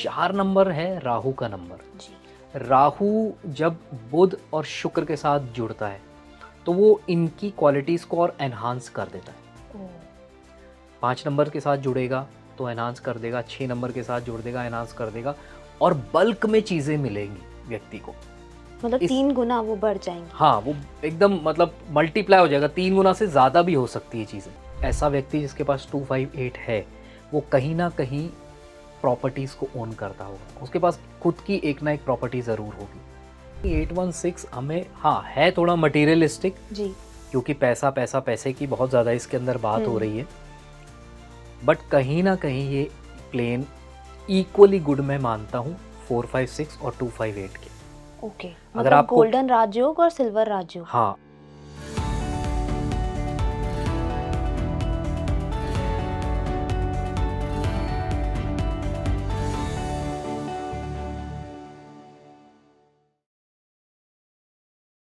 4 number है राहु का number. जी। राहु जब बुध और शुक्र के साथ जुड़ता है तो वो इनकी क्वालिटीज़ को और एनहांस कर देता है। ओह! 5 नंबर के साथ जुड़ेगा तो एनहांस कर देगा, 6 नंबर के साथ जुड़ देगा, एनहांस कर देगा और बल्क में चीज़ें मिलेंगी व्यक्ति को। मतलब इस 3 गुना वो बढ़ जाएँगी। हाँ, वो एकदम मतलब मल्टीप्लाई हो जाएगा, 3 गुना से ज़्यादा भी हो सकती है चीज़ें। ऐसा व्यक्ति जिसके पास 258 है, वो कहीं न कहीं प्रॉपर्टीज़ को ओन करता होगा। उसके पास खुद की एक ना एक प्रॉपर्टी ज़रूर होगी। 816 हमें हाँ, है थोड़ा मटेरियलिस्टिक जी। क्योंकि पैसा, पैसा, पैसे की बहुत ज़्यादा इसके अंदर बात हो रही है। बट कहीं न कहीं ये प्लेन इक्वली गुड मैं मानता हूँ 456 और 258 के। ओके। अगर मतलब आपको गोल्डन राजयोग और सिल्वर राजयोग। हाँ,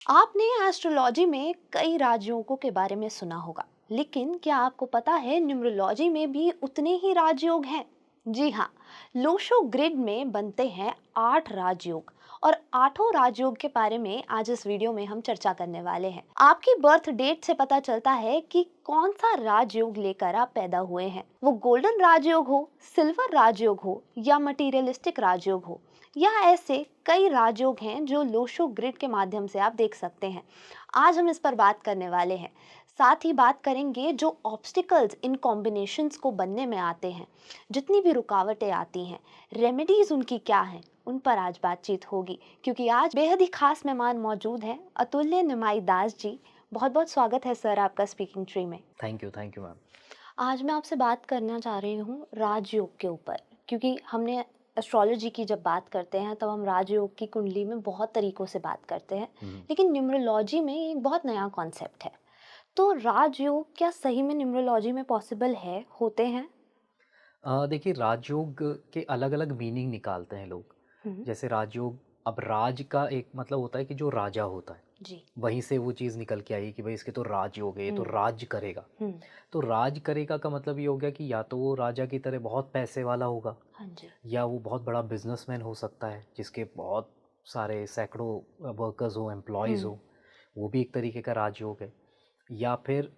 आपने एस्ट्रोलॉजी में कई राजयोगों के बारे में सुना होगा, लेकिन क्या आपको पता है न्यूमरोलॉजी में भी उतने ही राजयोग हैं? जी हाँ, लोशो ग्रिड में बनते हैं 8 राजयोग और आठों राजयोग के बारे में आज इस वीडियो में हम चर्चा करने वाले हैं। आपकी बर्थ डेट से पता चलता है कि कौन सा राजयोग लेकर आप पैदा हुए हैं। वो गोल्डन राजयोग हो, सिल्वर राजयोग हो या मटीरियलिस्टिक राजयोग हो, या ऐसे कई राजयोग हैं जो लोशो ग्रिड के माध्यम से आप देख सकते हैं। आज हम इस पर बात करने वाले हैं। साथ ही बात करेंगे जो ऑब्स्टिकल्स इन कॉम्बिनेशंस को बनने में आते हैं, जितनी भी रुकावटें आती हैं, रेमेडीज उनकी क्या हैं, उन पर आज बातचीत होगी। क्योंकि आज बेहद ही खास मेहमान मौजूद हैं, अतुल्य निमाई दास जी। बहुत बहुत स्वागत है सर आपका स्पीकिंग ट्री में। Thank you ma'am. आज मैं आपसे बात करना चाह रही हूँ राजयोग के ऊपर, क्योंकि हमने एस्ट्रोलॉजी की जब बात करते हैं तब हम राजयोग की कुंडली में बहुत तरीकों से बात करते हैं, लेकिन न्यूमरोलॉजी में ये एक बहुत नया कॉन्सेप्ट है। तो राजयोग क्या सही में न्यूमरोलॉजी में पॉसिबल है, होते हैं? देखिए राजयोग के अलग-अलग मीनिंग निकालते हैं लोग। हम्म। जैसे राजयोग अब राज का एक मतलब होता है कि जो राजा होता है, जी। वहीं से वो चीज़ निकल के आई कि भाई इसके तो राजयोग है, ये तो हम्म। राज करेगा। हम्म। तो राज करेगा का मतलब ये हो गया कि या तो वो राजा की तरह बहुत पैसे वाला होगा हाँ जी। या वो बहुत बड़ा बिजनेसमैन हो सकता है जिसके बहुत सारे सैकड़ों वर्कर्स हो, एम्प्लॉयज़ हम्म। हो, वो भी एक तरीके का राजयोग है। या फिर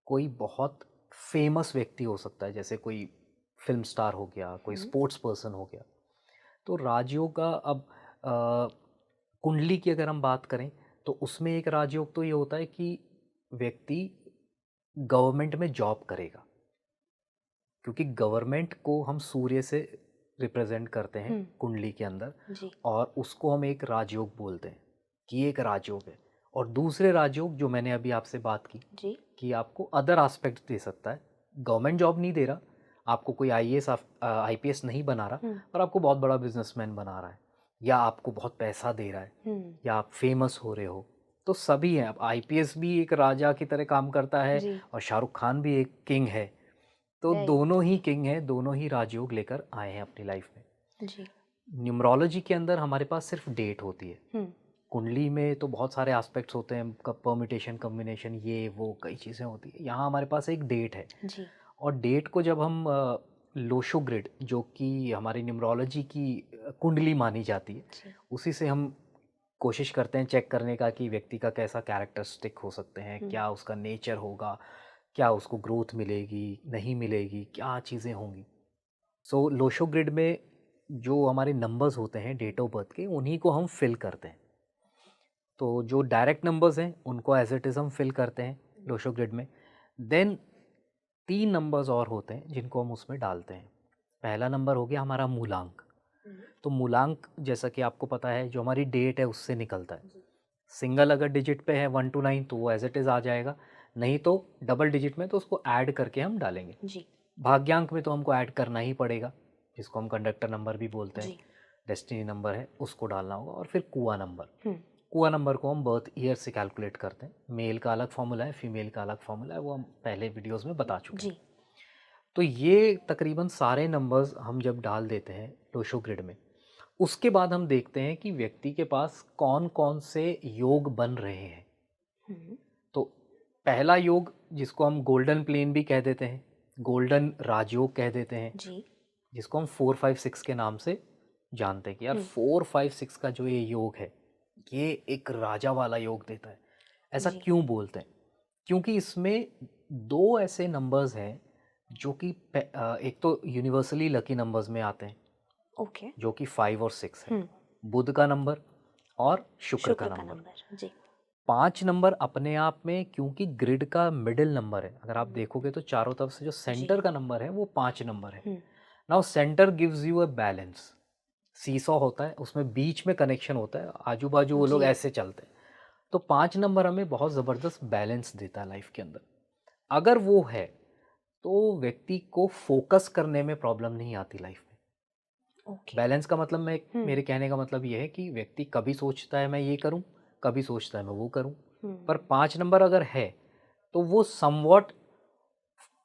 कोई बहुत फेमस व्यक्ति हो सकता है, जैसे कोई फ़िल्म स्टार हो गया, कोई हम्म। स्पोर्ट्स पर्सन हो गया। तो राजयोग का अब कुंडली की अगर हम बात करें तो उसमें एक राजयोग तो ये होता है कि व्यक्ति गवर्नमेंट में जॉब करेगा, क्योंकि गवर्नमेंट को हम सूर्य से रिप्रेजेंट करते हैं हम्म। कुंडली के अंदर जी। और उसको हम एक राजयोग बोलते हैं कि ये एक राजयोग है। और दूसरे राजयोग जो मैंने अभी आपसे बात की जी। कि आपको अदर एस्पेक्ट दे सकता है, गवर्नमेंट जॉब नहीं दे रहा, आपको कोई आईएएस आईपीएस नहीं बना रहा, हम्म। पर आपको बहुत बड़ा बिजनेसमैन बना रहा है या आपको बहुत पैसा दे रहा है हम्म। या आप फेमस हो रहे हो, तो सभी हैं। अब आईपीएस भी एक राजा की तरह काम करता है जी। और शाहरुख खान भी एक किंग है। तो राइट। दोनों ही किंग हैं, दोनों ही राजयोग लेकर आए हैं अपनी लाइफ में। जी। न्यूमरोलॉजी के अंदर हमारे पास सिर्फ डेट होती है। हम्म। कुंडली में तो बहुत सारे एस्पेक्ट्स होते हैं, परम्यूटेशन कॉम्बिनेशन, ये वो कई चीज़ें होती है। यहाँ हमारे पास एक डेट है जी। और डेट को जब हम लोशो ग्रिड जो कि हमारी न्यूमरोलॉजी की कुंडली मानी जाती है, जी। उसी से हम कोशिश करते हैं चेक करने का कि व्यक्ति का कैसा कैरेक्टरिस्टिक हो सकते हैं, हम्म। क्या उसका नेचर होगा, क्या उसको ग्रोथ मिलेगी, नहीं मिलेगी, क्या चीज़ें होंगी। सो लोशो ग्रिड में जो हमारे नंबर्स होते हैं डेट ऑफ बर्थ के, उन्हीं को हम फिल करते हैं। तो जो डायरेक्ट नंबर्स हैं उनको एज इट इज़ हम फिल करते हैं लोशो ग्रिड में। देन 3 नंबर्स और होते हैं जिनको हम उसमें डालते हैं। पहला नंबर हो गया हमारा मूलांक। तो मूलांक जैसा कि आपको पता है जो हमारी डेट है उससे निकलता है। सिंगल अगर डिजिट पे है 1 to 9 तो वो एज इट इज़ आ जाएगा, नहीं तो डबल डिजिट में तो उसको ऐड करके हम डालेंगे। जी। भाग्यांक में तो हमको ऐड करना ही पड़ेगा, जिसको हम कंडक्टर नंबर भी बोलते हैं, जी। डेस्टिनी नंबर है उसको डालना होगा। और फिर कुआ नंबर, हम्म। कुआ नंबर को हम बर्थ ईयर से कैलकुलेट करते हैं। मेल का अलग फार्मूला है, फीमेल का अलग फार्मूला है, वो हम पहले वीडियोस में बता चुके हैं। जी। तो ये तकरीबन सारे नंबर्स हम जब डाल देते हैं लोशो ग्रिड में, उसके बाद हम देखते हैं कि व्यक्ति के पास कौन कौन से योग बन रहे हैं। हम्म। तो पहला योग जिसको हम गोल्डन प्लेन भी कह देते हैं, गोल्डन राजयोग कह देते हैं, जी। जिसको हम 4 5 6 के नाम से जानते हैं कि यार हम्म, 4 5 6 का जो ये योग है, ये एक राजा वाला योग देता है। ऐसा जी। क्यों बोलते हैं? क्योंकि इसमें दो ऐसे नंबर्स हैं जो कि एक तो यूनिवर्सली लकी नंबर्स में आते हैं, ओके। जो कि 5 और 6 है। हम्म। बुध का नंबर और शुक्र का शुक्र का नंबर। नंबर, जी। 5 नंबर अपने आप में, क्योंकि ग्रिड का मिडिल नंबर है, अगर आप देखोगे तो चारों तरफ से जो जी। सेंटर का नंबर है वो 5 नंबर है। Hmm. Now centre gives you a balance. Seesaw होता है, उसमें बीच में कनेक्शन होता है, आजू बाजू वो लोग जी। ऐसे चलते हैं। तो 5 नंबर हमें बहुत ज़बरदस्त बैलेंस देता है लाइफ के अंदर। अगर वो है तो व्यक्ति को फोकस करने में प्रॉब्लम नहीं आती लाइफ में। ओके। बैलेंस का मतलब, मैं हम्म। मेरे कहने का मतलब ये है कि व्यक्ति कभी सोचता है मैं ये करूं, कभी सोचता है मैं वो करूं। पर हम्म। 5 नंबर अगर है तो वो समवॉट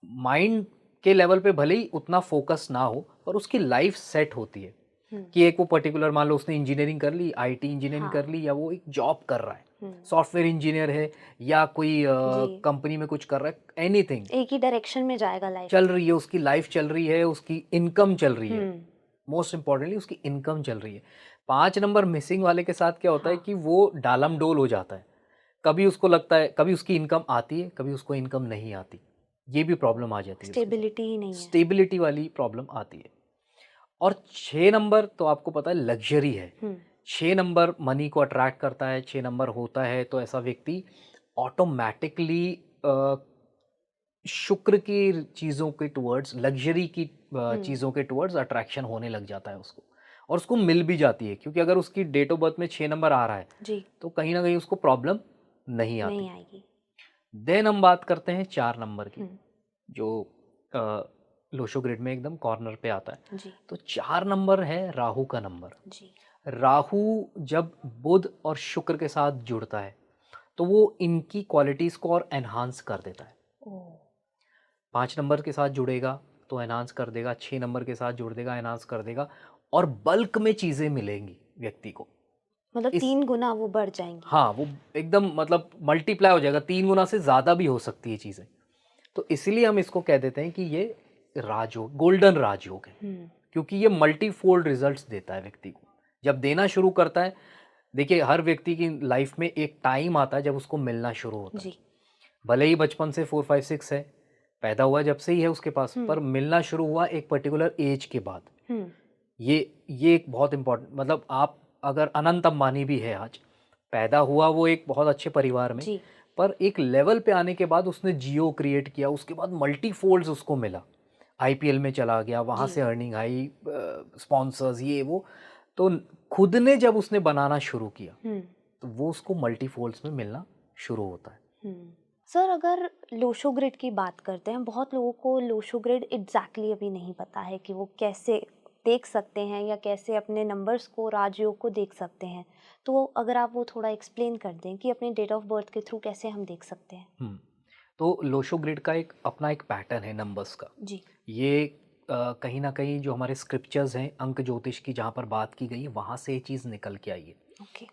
माइंड के लेवल पे भले ही उतना फोकस ना हो, पर उसकी लाइफ सेट होती है हम्म। कि एक वो पर्टिकुलर, मान लो उसने इंजीनियरिंग कर ली, आईटी इंजीनियरिंग कर हाँ। ली, या वो एक जॉब कर रहा है, हम्म। सॉफ्टवेयर इंजीनियर है, या कोई जी। कंपनी में कुछ कर रहा है, एनीथिंग एक ही डायरेक्शन में जाएगा लाइफ। चल रही है, उसकी लाइफ चल रही है, उसकी इनकम चल रही है। हम्म। मोस्ट इंपॉर्टेंटली उसकी इनकम चल रही है। 5 नंबर मिसिंग वाले के साथ क्या होता है हाँ। कि वो डालम डोल हो जाता है। कभी उसको लगता है, कभी उसकी इनकम आती है, कभी उसको इनकम नहीं आती। ये भी प्रॉब्लम आ जाती है उसके साथ। स्टेबिलिटी ही नहीं है। स्टेबिलिटी वाली प्रॉब्लम आती है। और 6 नंबर तो आपको पता है लग्जरी है। हम्म। 6 नंबर मनी को अट्रैक्ट करता है। 6 नंबर होता है तो ऐसा व्यक्ति ऑटोमेटिकली शुक्र की चीज़ों के टुवर्ड्स, लग्जरी की हम्म। चीज़ों के टुवर्ड्स अट्रैक्शन होने लग जाता है उसको, और उसको मिल भी जाती है, क्योंकि अगर उसकी डेट ऑफ बर्थ में 6 नंबर आ रहा है जी। तो कहीं ना कहीं उसको प्रॉब्लम नहीं आती। नहीं आएगी। देन हम बात करते हैं 4 नंबर की, हम्म। जो अ, लोशो ग्रिड में एकदम कॉर्नर पे आता है। जी। तो 4 नंबर है राहु का नंबर। जी। राहु जब बुध और शुक्र के साथ जुड़ता है तो वो इनकी क्वालिटीज़ को और एनहांस कर देता है। ओ। 5 नंबर के साथ जुड़ेगा तो एनहांस कर देगा, 6 नंबर के साथ जुड़ देगा, एनहांस कर देगा, और बल्क में चीज़ें मिलेंगी व्यक्ति को। मतलब इस 3 गुना वो बढ़ जाएंगी। हाँ, वो एकदम मतलब मल्टीप्लाई हो जाएगा, 3 गुना से ज़्यादा भी हो सकती है चीज़ें। तो इसीलिए हम इसको कह देते हैं कि ये राजयोग, गोल्डन राजयोग है, हम्म। क्योंकि ये मल्टीफोल्ड रिजल्ट्स देता है व्यक्ति को। जब देना शुरू करता है, देखिए हर व्यक्ति की लाइफ में एक टाइम आता है जब उसको मिलना शुरू होता है। जी। भले ही बचपन से 4 5 6 है, पैदा हुआ जब से ही है उसके पास, हम्म। पर मिलना शुरू हुआ एक पर्टिकुलर एज के बाद। हम्म। ये एक बहुत इंपॉर्टेंट, मतलब आप अगर अनंत अंबानी भी है आज, पैदा हुआ वो एक बहुत अच्छे परिवार में, जी। पर एक लेवल पे आने के बाद उसने जियो क्रिएट किया, उसके बाद मल्टीफोल्ड्स उसको मिला, आईपीएल में चला गया, वहाँ जी। से अर्निंग आई, स्पॉन्सर्स, ये वो। तो खुद ने जब उसने बनाना शुरू किया हम्म। तो वो उसको मल्टीफोल्ड्स में मिलना शुरू होता है। हम्म। सर, अगर लोशो ग्रिड की बात करते हैं, बहुत लोगों को लोशो ग्रिड एग्जैक्टली अभी नहीं पता है कि वो कैसे देख सकते हैं या कैसे अपने नंबर्स को, राजयोग को देख सकते हैं। तो अगर आप वो थोड़ा एक्सप्लेन कर दें कि अपने डेट ऑफ बर्थ के थ्रू कैसे हम देख सकते हैं। हम्म। तो लोशो ग्रिड का एक अपना एक पैटर्न है नंबर्स का। जी। ये कहीं ना कहीं जो हमारे स्क्रिप्चर्स हैं, अंक ज्योतिष की जहाँ पर बात की गई, वहाँ से ये चीज़ निकल के आई है। ओके।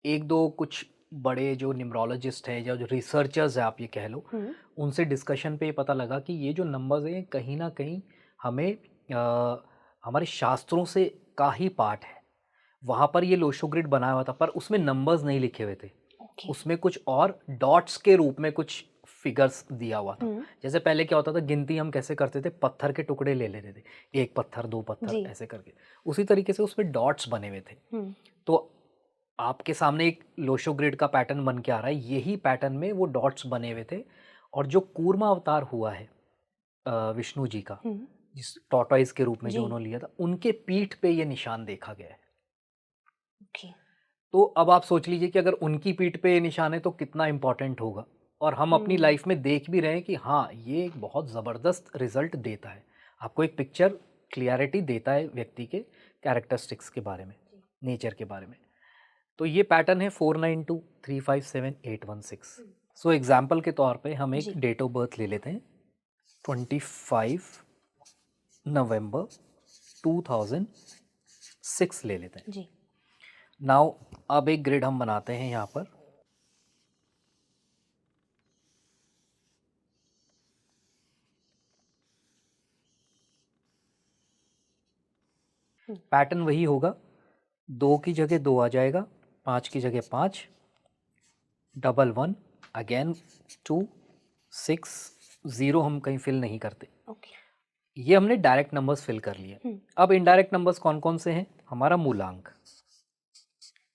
एक दो कुछ बड़े जो न्यूमरोलॉजिस्ट हैं या जो रिसर्चर्स हैं, आप ये कह लो, हम्म। उनसे डिस्कशन पे ये पता लगा कि ये जो नंबर्स हैं कहीं ना कहीं हमें हमारे शास्त्रों से का ही पार्ट है। वहाँ पर ये लोशो ग्रिड बनाया हुआ था, पर उसमें नंबर्स नहीं लिखे हुए थे, ओके। उसमें कुछ और डॉट्स के रूप में कुछ फिगर्स दिया हुआ था। हम्म। जैसे पहले क्या होता था, गिनती हम कैसे करते थे, पत्थर के टुकड़े ले लेते थे, एक पत्थर, दो पत्थर, जी। ऐसे करके। उसी तरीके से उसमें डॉट्स बने हुए थे। हम्म। तो आपके सामने एक लोशो ग्रिड का पैटर्न बन के आ रहा है, यही पैटर्न में वो डॉट्स बने हुए थे। और जो कूर्मा अवतार हुआ है विष्णु जी का, हम्म। जिस टॉर्टॉइज के रूप में जी। जो उन्होंने लिया था, उनके पीठ पे ये निशान देखा गया है। ओके। तो अब आप सोच लीजिए कि अगर उनकी पीठ पे ये निशान है तो कितना इंपॉर्टेंट होगा। और हम अपनी हम्म। लाइफ में देख भी रहे हैं कि हाँ, ये एक बहुत ज़बरदस्त रिजल्ट देता है, आपको एक पिक्चर क्लियरिटी देता है व्यक्ति के कैरेक्टरिस्टिक्स के बारे में, नेचर के बारे में। तो ये पैटर्न है 492357 816। सो एग्जाम्पल के तौर पे हम एक जी। डेट ऑफ बर्थ ले लेते हैं, 25 नवंबर 2006 ले लेते हैं। जी। नाउ अब एक ग्रिड हम बनाते हैं यहाँ पर। पैटर्न वही होगा 2 की जगह 2 आ जाएगा, 5 की जगह 5, 11 अगेन 2, 6, 0 हम कहीं फिल नहीं करते। ओके। ये हमने डायरेक्ट नंबर्स फिल कर लिए। अब इनडायरेक्ट नंबर्स कौन कौन से हैं? हमारा मूलांक।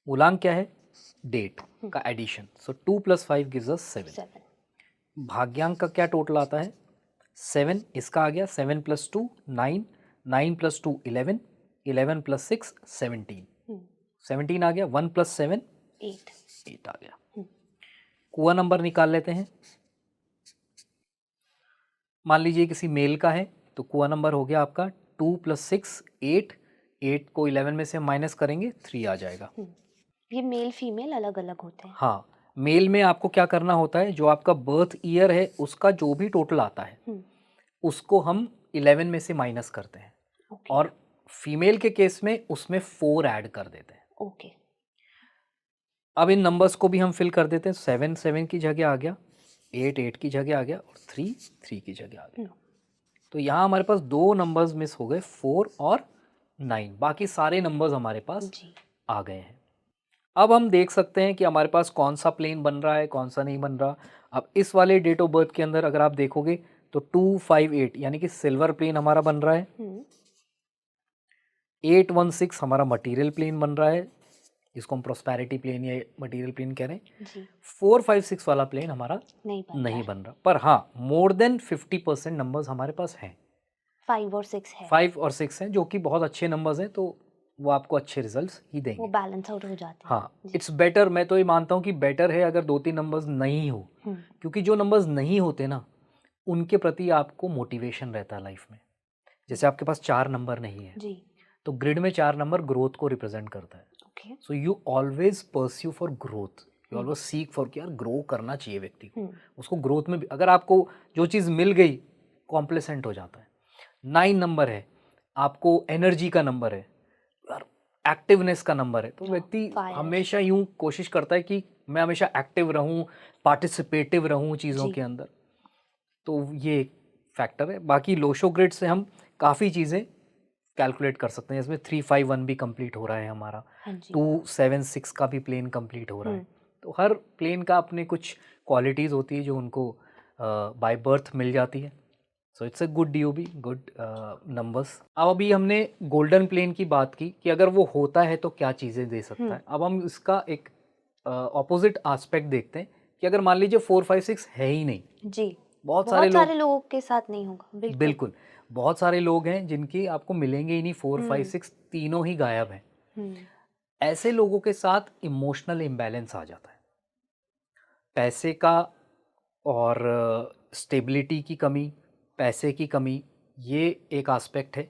मूलांक क्या है? डेट का एडिशन। सो 2 + 5 गिव्स अस 7। 7। भाग्यांक का क्या टोटल आता है? 7। इसका आ गया 7 + 2 9, 9 + 2 11, 11 + 6 17, 17 आ गया। 1 + 7 8। 8 आ गया। कुआ नंबर निकाल लेते हैं। मान लीजिए किसी मेल का है तो कुआ नंबर हो गया आपका 2 + 6 8, 8 को 11 में से हम माइनस करेंगे 3 आ जाएगा। ये मेल फीमेल अलग अलग होते हैं। हाँ, मेल में आपको क्या करना होता है, जो आपका बर्थ ईयर है उसका जो भी टोटल आता है उसको हम 11 में से माइनस करते हैं। ओके। और फीमेल के केस में उसमें 4 ऐड कर देते हैं। ओके। अब इन नंबर्स को भी हम फिल कर देते हैं। 7 7 की जगह आ गया, 8 8 की जगह आ गया और 3 3 की जगह आ गया। तो यहाँ हमारे पास 2 नंबर्स मिस हो गए, 4 और 9। बाकी सारे नंबर्स हमारे पास जी। आ गए हैं। अब हम देख सकते हैं कि हमारे पास कौन सा प्लेन बन रहा है, कौन सा नहीं बन रहा। अब इस वाले डेट ऑफ बर्थ के अंदर अगर आप देखोगे तो 2 5 8 यानी कि सिल्वर प्लेन हमारा बन रहा है। 8 1 6 हमारा मटेरियल प्लेन बन रहा है, जिसको हम प्रोस्पेरिटी प्लेन या मटेरियल प्लेन कह रहे हैं। जी। 4 5 6 वाला प्लेन हमारा नहीं बन रहा। पर हाँ, मोर देन 50% नंबर्स हमारे पास हैं। 5 और 6 है। 5 और 6 हैं, जो कि बहुत अच्छे नंबर्स हैं, तो वो आपको अच्छे रिजल्ट्स ही वो देंगे। बैलेंस आउट हो जाते हैं। हाँ, इट्स बेटर, मैं तो ये मानता हूँ कि बेटर है अगर 2-3 नंबर्स नहीं हो, क्योंकि जो नंबर्स नहीं होते ना, उनके प्रति आपको मोटिवेशन रहता है लाइफ में। जैसे आपके पास 4 नंबर नहीं है, जी। तो ग्रिड में 4 नंबर ग्रोथ को रिप्रेजेंट करता है। Okay. So you always pursue for growth, you always seek for कि यार ग्रो करना चाहिए व्यक्ति को। उसको ग्रोथ में भी अगर आपको जो चीज़ मिल गई, कॉम्प्लेसेंट हो जाता है। 9 नंबर है, आपको एनर्जी का नंबर है, यार एक्टिवनेस का नंबर है, तो व्यक्ति हमेशा यूं कोशिश करता है कि मैं हमेशा एक्टिव रहूं, पार्टिसिपेटिव रहूं चीज़ों के अंदर। तो ये एक फैक्टर है। बाकी लोशो ग्रिड से हम काफ़ी चीज़ें कैलकुलेट कर सकते हैं। इसमें 3 5 1 भी कंप्लीट हो रहा है हमारा, 2 7 6 का भी प्लेन कंप्लीट हो रहा है। तो हर प्लेन का अपने कुछ क्वालिटीज़ होती है जो उनको बाय बर्थ मिल जाती है। So it's a good DOB, good numbers. अब अभी हमने गोल्डन प्लेन की बात की कि अगर वो होता है तो क्या चीज़ें दे सकता है। अब हम इसका एक ऑपोजिट एस्पेक्ट देखते हैं कि अगर मान लीजिए 4 5 6 है ही नहीं। जी। बहुत सारे सारे लोगों के साथ नहीं होगा। बिल्कुल। बिल्कुल, बहुत सारे लोग हैं जिनकी आपको मिलेंगे ही नहीं, 4 5 6 तीनों ही गायब हैं। ऐसे लोगों के साथ इमोशनल इम्बैलेंस आ जाता है। पैसे का और स्टेबिलिटी की कमी, पैसे की कमी, ये एक एस्पेक्ट है।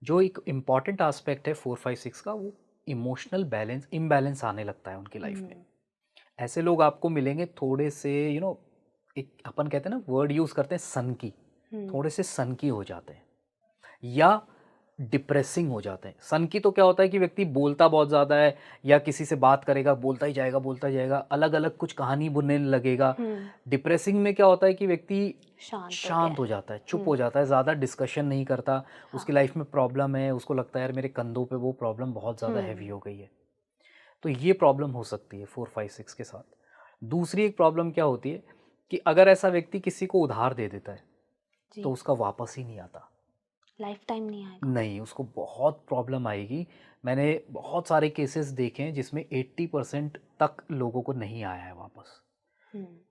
जो एक इम्पॉर्टेंट एस्पेक्ट है 4 5 6 का, वो इमोशनल बैलेंस इम्बैलेंस आने लगता है उनकी लाइफ में। ऐसे लोग आपको मिलेंगे थोड़े से एक अपन कहते हैं ना, वर्ड यूज़ करते हैं सन की, थोड़े से सन की हो जाते हैं या डिप्रेसिंग हो जाते हैं। सन की तो क्या होता है कि व्यक्ति बोलता बहुत ज़्यादा है, या किसी से बात करेगा बोलता ही जाएगा, अलग अलग कुछ कहानी बुनने लगेगा। डिप्रेसिंग में क्या होता है कि व्यक्ति शांत हो जाता है, चुप हो जाता है, ज़्यादा डिस्कशन नहीं करता। उसकी लाइफ में प्रॉब्लम है, उसको लगता है यार मेरे कंधों पे वो प्रॉब्लम बहुत ज़्यादा हैवी हो गई है। तो ये प्रॉब्लम हो सकती है 4 5 6 के साथ। दूसरी एक प्रॉब्लम क्या होती है कि अगर ऐसा व्यक्ति किसी को उधार दे देता है तो उसका वापस ही नहीं आता, लाइफ टाइम नहीं आएगा। नहीं, उसको बहुत प्रॉब्लम आएगी। मैंने बहुत सारे केसेस देखे हैं जिसमें 80% तक लोगों को नहीं आया है वापस।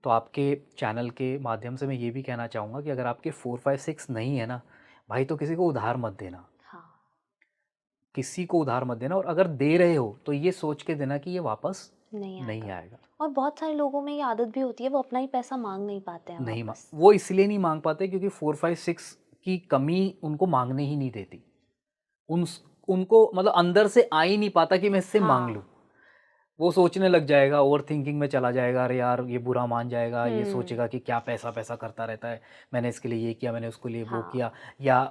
तो आपके चैनल के माध्यम से मैं ये भी कहना चाहूँगा कि अगर आपके 4 5 6 नहीं है ना भाई, तो किसी को उधार मत देना। किसी को उधार मत देना, और अगर दे रहे हो तो ये सोच के देना कि ये वापस नहीं आएगा। और बहुत सारे लोगों में ये आदत भी होती है, वो अपना ही पैसा मांग नहीं पाते हैं नहीं वापस। वो इसलिए नहीं मांग पाते क्योंकि 4 5 6 की कमी उनको मांगने ही नहीं देती। उनको मतलब अंदर से आ ही नहीं पाता कि मैं इससे मांग लूँ। वो सोचने लग जाएगा, ओवर थिंकिंग में चला जाएगा, अरे यार ये बुरा मान जाएगा, ये सोचेगा कि क्या पैसा पैसा करता रहता है, मैंने इसके लिए ये किया, मैंने उसके लिए वो किया, या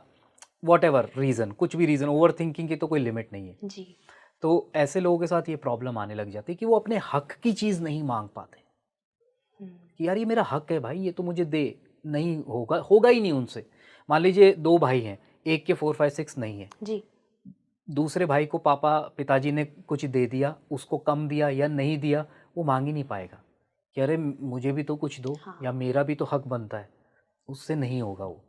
व्हाटएवर रीज़न, कुछ भी रीज़न। ओवर थिंकिंग की तो कोई लिमिट नहीं है जी। तो ऐसे लोगों के साथ ये प्रॉब्लम आने लग जाती है कि वो अपने हक की चीज़ नहीं मांग पाते कि यार ये मेरा हक है भाई, ये तो मुझे दे। नहीं होगा ही नहीं उनसे। मान लीजिए 2 भाई हैं, एक के 4 5 6 नहीं है, जी। दूसरे भाई को पिताजी ने कुछ दे दिया, उसको कम दिया या नहीं दिया, वो माँग ही नहीं पाएगा कि अरे मुझे भी तो कुछ दो हाँ। या मेरा भी तो हक बनता है, उससे नहीं होगा वो।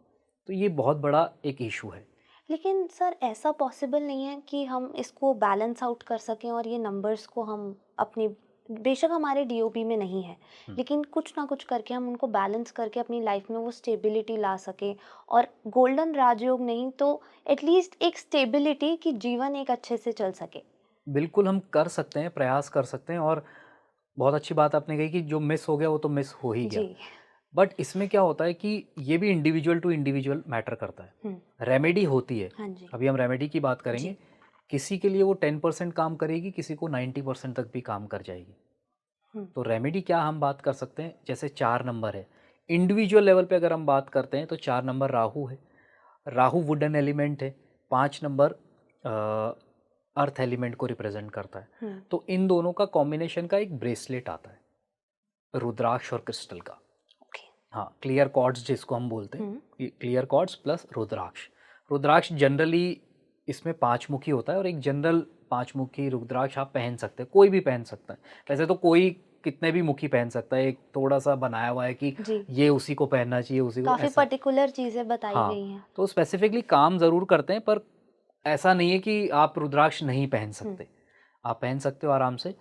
तो ये बहुत बड़ा एक इश्यू है। लेकिन सर ऐसा पॉसिबल नहीं है कि हम इसको बैलेंस आउट कर सकें और ये नंबर्स को हम अपनी, बेशक हमारे डीओपी में नहीं है, हुँ। लेकिन कुछ ना कुछ करके हम उनको बैलेंस करके अपनी लाइफ में वो स्टेबिलिटी ला सकें, और गोल्डन राजयोग नहीं तो एटलीस्ट एक स्टेबिलिटी कि जीवन एक अच्छे से चल सके। बिल्कुल हम कर सकते हैं, प्रयास कर सकते हैं और बहुत अच्छी बात आपने कही कि जो मिस हो गया वो तो मिस हो ही गया। जी। बट इसमें क्या होता है कि ये भी इंडिविजुअल टू इंडिविजुअल मैटर करता है। हुँ। रेमेडी होती है, हाँ जी। अभी हम रेमेडी की बात करेंगे। जी। किसी के लिए वो 10% काम करेगी, किसी को 90% तक भी काम कर जाएगी। हुँ। तो रेमेडी क्या हम बात कर सकते हैं, जैसे 4 नंबर है, इंडिविजुअल लेवल पे अगर हम बात करते हैं तो 4 नंबर राहु है। राहु वुडन एलिमेंट है, 5 नंबर अर्थ एलिमेंट को रिप्रेजेंट करता है। हुँ। तो इन दोनों का कॉम्बिनेशन का एक ब्रेसलेट आता है, रुद्राक्ष और क्रिस्टल का। ओके। हाँ, क्लियर कॉर्ड्स जिसको हम बोलते हैं, हुँ। ये क्लियर कॉर्ड्स प्लस रुद्राक्ष। रुद्राक्ष जनरली इसमें 5 मुखी होता है और एक जनरल 5 मुखी रुद्राक्ष आप पहन सकते हैं, कोई भी पहन सकता है। वैसे तो कोई कितने भी मुखी पहन सकता है, एक थोड़ा-सा बनाया हुआ है कि जी। ये उसी को पहनना चाहिए, उसी को काफ़ी ऐसा। पर्टिकुलर चीज़ें बताई हाँ, गई हैं। तो स्पेसिफिकली काम ज़रूर करते हैं, पर ऐसा नहीं है कि आप रुद्राक्ष नहीं पहन हुँ। सकते। आप पहन सकते हो आराम से।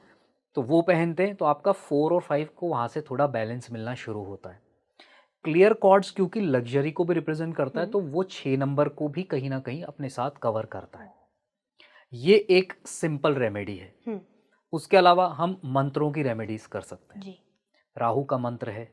तो वो पहनते हैं तो आपका 4 और 5 को वहाँ से थोड़ा बैलेंस मिलना शुरू होता है। क्लियर कॉर्ड्स क्योंकि लग्ज़री को भी रिप्रेज़ेंट करता है, हुँ। तो वो 6 नंबर को भी कहीं न कहीं अपने साथ कवर करता है। ओह! ये एक सिंपल रेमेडी है। हुँ। उसके अलावा हम मंत्रों की रेमेडीज़ कर सकते हैं। जी। राहु का मंत्र है,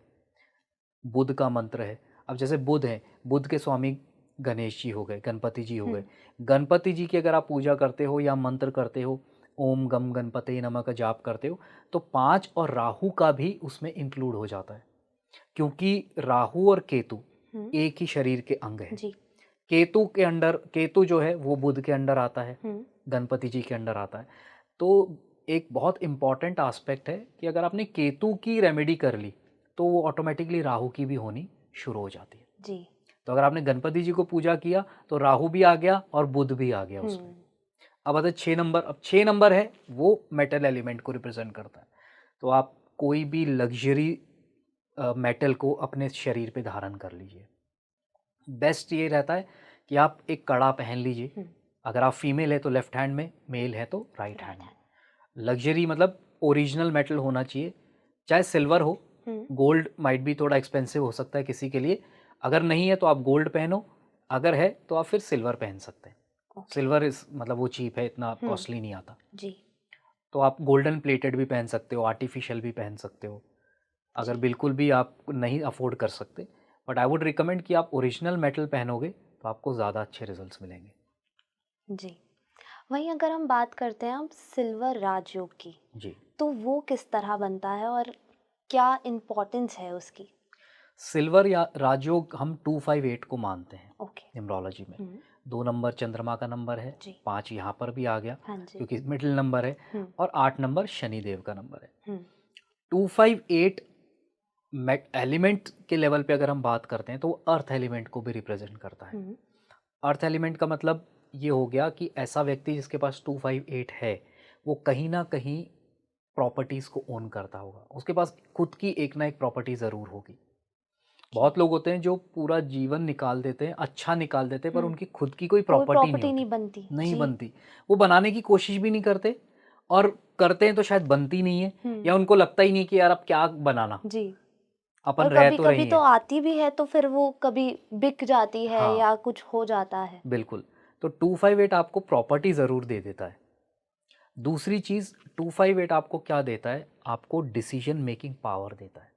बुध का मंत्र है। अब जैसे बुध है, बुध के स्वामी गणेश जी हो गए, गणपति जी हो हुँ। गए। गणपति जी की अगर आप पूजा करते हो या मंत्र करते हो, ओम गम गणपतये नमः का जाप करते हो, तो 5 और राहु का भी उसमें इंक्लूड हो जाता है। क्योंकि राहु और केतु हुँ। एक ही शरीर के अंग हैं। जी। केतु जो है वो बुध के अंडर आता है, हुँ। गणपति जी के अंडर आता है। तो एक बहुत इम्पॉर्टेंट एस्पेक्ट है कि अगर आपने केतु की रेमेडी कर ली, तो वो ऑटोमेटिकली राहु की भी होनी शुरू हो जाती है। जी। तो अगर आपने गणपति जी को पूजा किया, तो राहु भी आ गया और बुध भी आ गया हुँ। उसमें। अब आता है 6 नंबर। अब 6 नंबर है, वो मेटल एलिमेंट को रिप्रेज़ेंट करता है। तो आप कोई भी लग्ज़री मेटल को अपने शरीर पे धारण कर लीजिए। बेस्ट ये रहता है कि आप एक कड़ा पहन लीजिए। हुँ। अगर आप फीमेल है तो लेफ्ट हैंड में, मेल है तो राइट हैंड राइट में। हैंड। लग्ज़री मतलब ओरिजिनल मेटल होना चाहिए, चाहे सिल्वर हो, हुँ। गोल्ड माइट भी थोड़ा एक्सपेंसिव हो सकता है किसी के लिए। अगर नहीं है तो आप गोल्ड पहनो, अगर है तो आप फिर सिल्वर पहन सकते हैं। ओके। सिल्वर मतलब वो चीप है, इतना हुँ। कॉस्टली नहीं आता। जी। तो आप गोल्डन प्लेटेड भी पहन सकते हो, आर्टिफ़िशियल भी पहन सकते हो, अगर जी। बिल्कुल भी आप नहीं अफ़ोर्ड कर सकते। बट आई वुड रिकमेंड कि आप ओरिजिनल मेटल पहनोगे तो आपको ज़्यादा अच्छे रिज़ल्ट्स मिलेंगे। जी। वहीं अगर हम बात करते हैं अब सिल्वर राजयोग की, जी। तो वो किस तरह बनता है और क्या इम्पोर्टेंस है उसकी? सिल्वर या राजयोग हम 258 को मानते हैं ओके। न्यूमरोलॉजी में। हुँ। 2 नंबर चंद्रमा का नंबर है, जी। 5 यहाँ पर भी आ गया हाँ जी। क्योंकि मिडिल नंबर है, हुँ। और 8 नंबर शनिदेव का नंबर है। हुँ। 258 एलिमेंट के लेवल पे अगर हम बात करते हैं तो वो अर्थ एलिमेंट को भी रिप्रेजेंट करता है। हुँ। अर्थ एलिमेंट का मतलब ये हो गया कि ऐसा व्यक्ति जिसके पास 258 है, वो कहीं ना कहीं प्रॉपर्टीज़ को ओन करता होगा, उसके पास खुद की एक ना एक प्रॉपर्टी ज़रूर होगी। ओके। बहुत लोग होते हैं जो पूरा जीवन निकाल देते हैं, अच्छा निकाल देते हैं, पर हुँ। उनकी खुद की कोई कोई प्रॉपर्टी नहीं प्रॉपर्टी होती, नहीं बनती। नहीं जी। बनती। वो बनाने की कोशिश भी नहीं करते, और करते हैं तो शायद बनती नहीं है, हुँ। या उनको लगता ही नहीं कि यार अब क्या बनाना, जी। अपन और रह तो कभी-कभी रही तो हैं। आती भी है तो फिर वो कभी बिक जाती है हाँ, या कुछ हो जाता है। बिल्कुल। तो 258 आपको प्रॉपर्टी ज़रूर दे देता है। दूसरी चीज़, 258 आपको क्या देता है? आपको डिसीजन मेकिंग पावर देता है।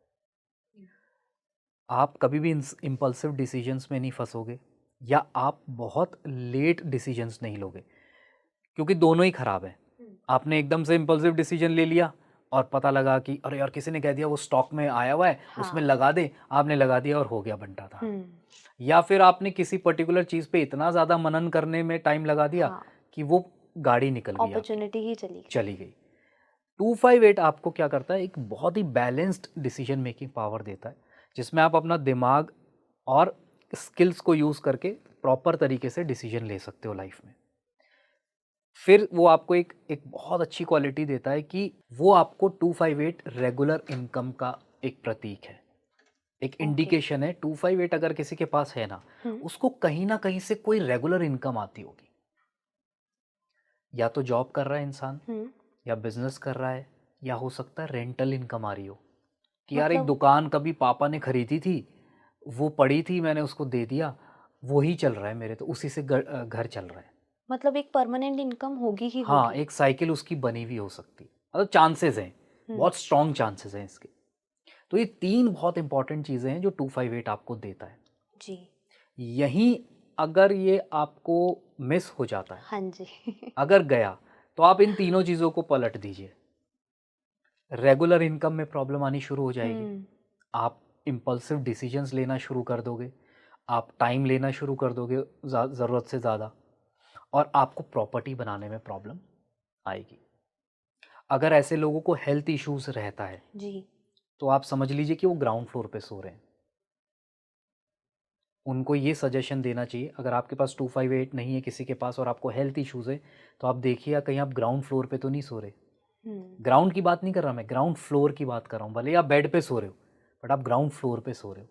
आप कभी भी इम्पल्सिव डिसीजंस में नहीं फंसोगे, या आप बहुत लेट डिसीजंस नहीं लोगे, क्योंकि दोनों ही खराब हैं। हुँ। आपने एकदम से इम्पल्सिव डिसीजन ले लिया और पता लगा कि अरे यार किसी ने कह दिया वो स्टॉक में आया हुआ है, उसमें हाँ। लगा दे, आपने लगा दिया और हो गया बंटा था। हुँ। या फिर आपने किसी पर्टिकुलर चीज़ पे इतना ज़्यादा मनन करने में टाइम लगा दिया हाँ, कि वो गाड़ी निकल गई आपकी, अपॉर्च्युनिटी ही चली गई। चली गई। 258 आपको क्या करता है? एक बहुत ही बैलेंस्ड डिसीजन मेकिंग पावर देता है, जिसमें आप अपना दिमाग और स्किल्स को यूज़ करके प्रॉपर तरीके से डिसीजन ले सकते हो लाइफ में। फिर वो आपको एक एक बहुत अच्छी क्वालिटी देता है कि वो आपको 258 रेगुलर इनकम का एक प्रतीक है, एक ओके। इंडिकेशन है। 258 अगर किसी के पास है ना, हुँ, उसको कहीं न कहीं से कोई रेगुलर इनकम आती होगी। या तो जॉब कर रहा है इंसान, हुँ। या बिज़नेस कर रहा है, या हो सकता है रेंटल इनकम आ रही हो, कि यार एक मतलब दुकान कभी पापा ने खरीदी थी, वो पड़ी थी मैंने उसको दे दिया, वो ही चल रहा है मेरे, तो उसी से घर चल रहा है। मतलब एक परमानेंट इनकम होगी ही हाँ, होगी। एक साइकिल उसकी बनी हुई हो सकती है। मतलब चांसेस हैं, हुँ, बहुत स्ट्रॉन्ग चांसेस हैं इसके। तो ये 3 बहुत इंपॉर्टेंट चीज़ें हैं जो 258 आपको देता है। जी। यहीं अगर ये आपको मिस हो जाता है, हाँ जी। अगर गया, तो आप इन तीनों चीज़ों को पलट दीजिए। रेगुलर इनकम में प्रॉब्लम आनी शुरू हो जाएगी। हुँ, आप इम्पल्सिव डिसीजंस लेना शुरू कर दोगे। आप टाइम लेना शुरू कर दोगे ज़रूरत से ज़्यादा, और आपको प्रॉपर्टी बनाने में प्रॉब्लम आएगी। अगर ऐसे लोगों को हेल्थ इश्यूज़ रहता है, जी। तो आप समझ लीजिए कि वो ग्राउंड फ्लोर पे सो रहे हैं। उनको ये सजेशन देना चाहिए, अगर आपके पास 258 नहीं है किसी के पास और आपको हेल्थ इश्यूज़ है, तो आप देखिए कहीं आप ग्राउंड फ्लोर पे तो नहीं सो रहे। हुँ, ग्राउंड की बात नहीं कर रहा मैं, ग्राउंड फ्लोर की बात कर रहा हूँ। भले ही आप बेड पे सो रहे हो, बट आप ग्राउंड फ्लोर पे सो रहे हो।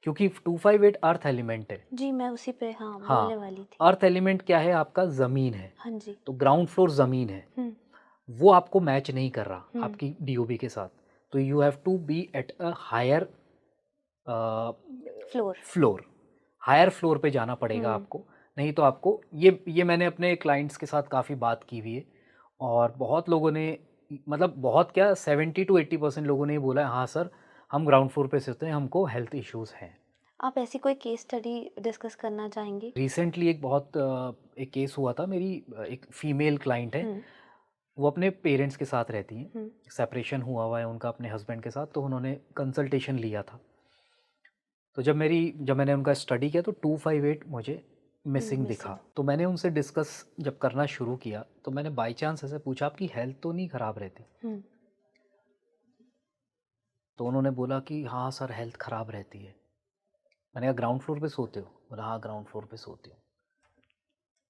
क्योंकि 258 अर्थ एलिमेंट है। जी, मैं उसी पे हाँ, बोलने हाँ, वाली थी। अर्थ एलिमेंट क्या है आपका? ज़मीन है। हाँ जी। तो ग्राउंड फ्लोर ज़मीन है। हुँ, वो आपको मैच नहीं कर रहा हुँ, आपकी डीओबी के साथ। तो you have to be at a higher floor. Floor, higher floor पे जाना पड़ेगा हुँ, आपको। नहीं तो आपको ये मैंने अपने क्लाइंट्स के साथ काफ़ी बात की हुई है, और बहुत लोगों ने, मतलब बहुत क्या, 70 टू 80% लोगों ने ये बोला है, हाँ सर, हम ग्राउंड फ्लोर पे सोते हैं, हमको हेल्थ इश्यूज़ हैं। आप ऐसी कोई केस स्टडी डिस्कस करना चाहेंगे? रिसेंटली एक बहुत एक केस हुआ था। मेरी एक फीमेल क्लाइंट है, हुँ, वो अपने पेरेंट्स के साथ रहती हैं। हुँ, सेपरेशन हुआ हुआ है उनका अपने हस्बैंड के साथ, तो उन्होंने कंसल्टेशन लिया था। तो जब मैंने उनका स्टडी किया, तो 258 मुझे हुँ, मिसिंग दिखा। मिसिंग। तो मैंने उनसे डिस्कस जब करना शुरू किया, तो मैंने बाय चांस ऐसे पूछा, आपकी हेल्थ तो नहीं ख़राब रहती? हुँ, तो उन्होंने बोला कि हाँ सर, हेल्थ ख़राब रहती है। मैंने कहा ग्राउंड फ्लोर पे सोते हो? बोला हाँ, ग्राउंड फ्लोर पे सोती हूँ।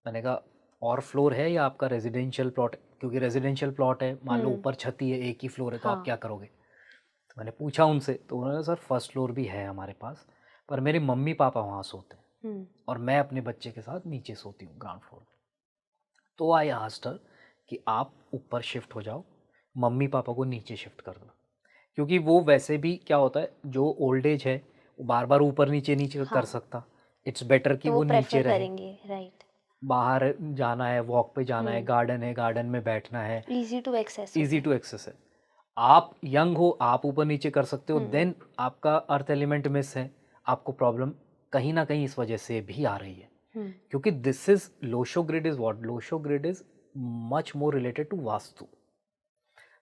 मैंने कहा और फ्लोर है या आपका रेजिडेंशियल प्लॉट? क्योंकि रेजिडेंशियल प्लॉट है, मान लो हुँ, ऊपर छत ही है, एक ही फ्लोर है, तो आप हाँ, क्या करोगे? तो मैंने पूछा उनसे, तो उन्होंने, सर फर्स्ट फ्लोर भी है हमारे पास, पर मेरे मम्मी पापा वहाँ सोते हैं, हुँ, और मैं अपने बच्चे के साथ नीचे सोती हूँ ग्राउंड फ्लोर पे। तो आई आस्क्ड हर कि आप ऊपर शिफ्ट हो जाओ, मम्मी पापा को नीचे शिफ्ट कर दो। क्योंकि वो वैसे भी क्या होता है, जो ओल्ड एज है, वो बार बार ऊपर नीचे नीचे कर हाँ, सकता। इट्स बेटर कि तो वो वो नीचे प्रेफ़र रहे। करेंगे, राइट। बाहर जाना है, वॉक पे जाना है, हुँ, गार्डन में बैठना है, ईज़ी टू एक्सेस हो ईज़ी गया। टू एक्सेस है। आप यंग हो, आप ऊपर नीचे कर सकते हो, हुँ, देन आपका अर्थ एलिमेंट मिस है, आपको प्रॉब्लम कहीं न कहीं इस वजह से भी आ रही है। हुँ, क्योंकि this is Lo Shu grid is what? Lo Shu grid is much more related to vastu.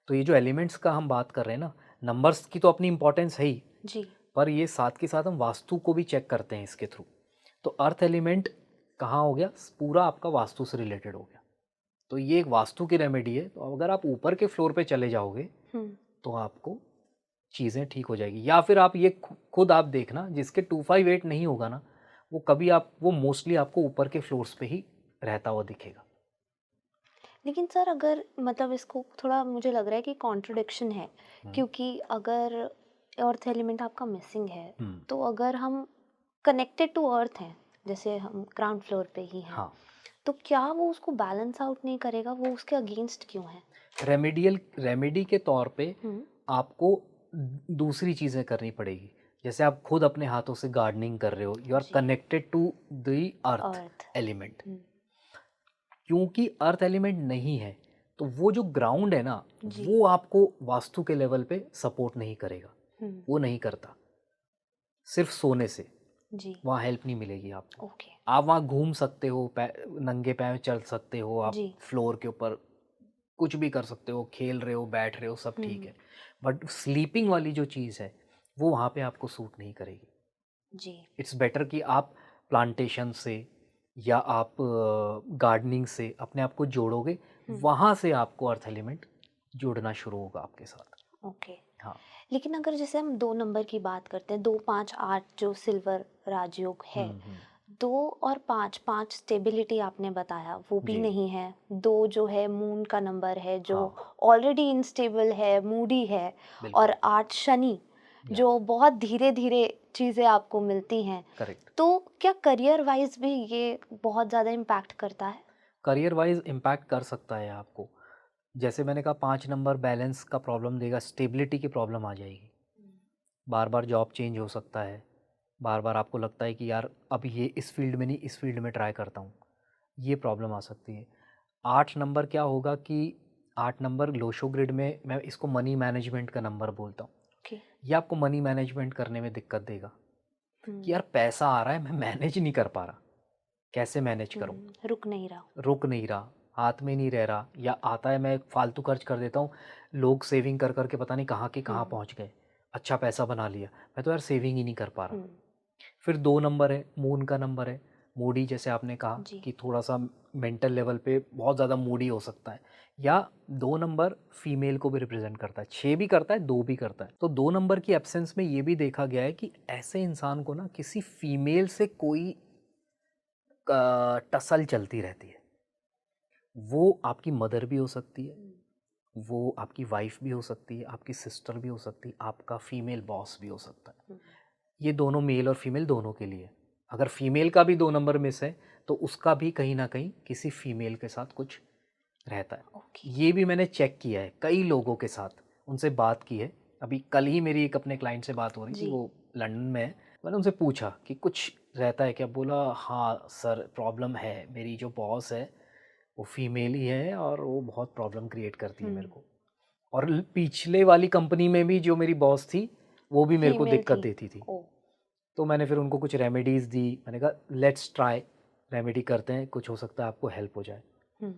तो ये जो एलिमेंट्स का हम बात कर रहे हैं ना, नंबर्स की तो अपनी इम्पोर्टेंस है ही, जी, पर ये साथ के साथ हम वास्तु को भी चेक करते हैं इसके थ्रू। तो अर्थ एलिमेंट कहाँ हो गया? पूरा आपका वास्तु से रिलेटेड हो गया। तो ये एक वास्तु की रेमेडी है। तो अगर आप ऊपर के फ्लोर पे चले जाओगे, हुँ। तो आपको चीज़ें ठीक हो जाएगी। या फिर आप ये खुद आप देखना, जिसके 258 नहीं होगा ना, वो मोस्टली आपको ऊपर के फ्लोर्स पे ही रहता हुआ दिखेगा। लेकिन सर अगर मतलब इसको थोड़ा मुझे लग रहा है कि कॉन्ट्रडिक्शन है हुँ, क्योंकि अगर अर्थ एलिमेंट आपका मिसिंग है हुँ, तो अगर हम कनेक्टेड टू अर्थ हैं जैसे हम ग्राउंड फ्लोर पे ही हैं हाँ। तो क्या वो उसको बैलेंस आउट नहीं करेगा वो उसके अगेंस्ट क्यों है? रेमेडी के तौर पे हम्म। आपको दूसरी चीज़ें करनी पड़ेगी। जैसे आप खुद अपने हाथों से गार्डनिंग कर रहे हो, यू आर जी। Connected to the earth earth. Element. Hmm. क्योंकि अर्थ एलिमेंट नहीं है, तो वो जो ग्राउंड है ना, जी। वो आपको वास्तु के लेवल पे सपोर्ट नहीं करेगा। हम्म। वो नहीं करता। सिर्फ सोने से जी। वहाँ हेल्प नहीं मिलेगी आपको। ओके। आप वहाँ घूम सकते हो, नंगे पैर चल सकते हो, आप जी। फ्लोर के ऊपर कुछ भी कर सकते हो, खेल रहे हो, बैठ रहे हो, सब ठीक हम्म। है। बट स्लीपिंग वाली जो चीज़ है, वो वहाँ पे आपको सूट नहीं करेगी। जी। इट्स बेटर कि आप प्लांटेशन से या आप गार्डनिंग से अपने आप को जोड़ोगे, हम्म। वहाँ से आपको अर्थ एलिमेंट जुड़ना शुरू होगा आपके साथ। ओके। हाँ। लेकिन अगर जैसे हम 2 नंबर की बात करते हैं 2, 5, 8 जो सिल्वर राजयोग है हुँ, हुँ। 2 और 5, 5 स्टेबिलिटी आपने बताया, वो भी जी। नहीं है। 2 जो है मून का नंबर है, जो हाँ, ऑलरेडी अनस्टेबल है, मूडी है। और बिल्कुल। 8 शनि, या जो बहुत धीरे-धीरे चीज़ें आपको मिलती हैं। करेक्ट। तो क्या करियर वाइज़ भी ये बहुत ज़्यादा इम्पैक्ट करता है? करियर वाइज़ इम्पैक्ट कर सकता है आपको। जैसे मैंने कहा 5 नंबर बैलेंस का प्रॉब्लम देगा, स्टेबिलिटी की प्रॉब्लम आ जाएगी। बार-बार जॉब चेंज हो सकता है। बार-बार आपको लगता है कि यार अब ये इस फ़ील्ड में नहीं, इस फ़ील्ड में ट्राई करता हूँ। ये प्रॉब्लम आ सकती है। 8 नंबर क्या होगा कि 8 नंबर लोशो ग्रिड में मैं इसको मनी मैनेजमेंट का नंबर बोलता हूँ। ओके। ये आपको मनी मैनेजमेंट करने में दिक्कत देगा कि हुँ, यार पैसा आ रहा है, मैं मैनेज नहीं कर पा रहा। कैसे मैनेज करूँ? रुक नहीं रहा। रुक नहीं रहा, हाथ में नहीं रह रहा, या आता है मैं फालतू खर्च कर देता हूँ। लोग सेविंग कर कर के पता नहीं कहाँ के कहाँ हुँ, पहुँच गए। अच्छा पैसा बना लिया। मैं तो यार सेविंग ही नहीं कर पा रहा। हुँ, फिर 2 नंबर है, मून का नंबर है। मूडी जैसे आपने कहा जी। कि थोड़ा-सा मेंटल लेवल पे बहुत ज़्यादा मूडी हो सकता है, या 2 नंबर फीमेल को भी रिप्रेज़ेंट करता है। 6 भी करता है, 2 भी करता है। तो 2 नंबर की एब्सेंस में ये भी देखा गया है कि ऐसे इंसान को ना किसी फीमेल से कोई टसल चलती रहती है। वो आपकी मदर भी हो सकती है, हुँ, वो आपकी वाइफ़ भी हो सकती है, आपकी सिस्टर भी हो सकती है, आपका फीमेल बॉस भी हो सकता है। हुँ, ये दोनों मेल और फीमेल दोनों के लिए है। अगर फीमेल का भी 2 नंबर मिस है, तो उसका भी कहीं न कहीं किसी फीमेल के साथ कुछ रहता है। ओके। ये भी मैंने चेक किया है कई लोगों के साथ, उनसे बात की है। अभी कल ही मेरी एक अपने क्लाइंट से बात हो रही थी, जी। वो लंदन में है। मैंने उनसे पूछा कि कुछ रहता है क्या? बोला हाँ सर, प्रॉब्लम है। मेरी जो बॉस है, वो फीमेल ही है और वो बहुत प्रॉब्लम क्रिएट करती है हुँ, मेरे को। और पिछले वाली कंपनी में भी जो मेरी बॉस थी, वो भी मेरे को फीमेल दिक्कत थी। देती थी। ओह! तो मैंने फिर उनको कुछ रेमेडीज़ दी। मैंने कहा लेट्स ट्राई, रेमेडी करते हैं, कुछ हो सकता है आपको हेल्प हो जाए। हुँ,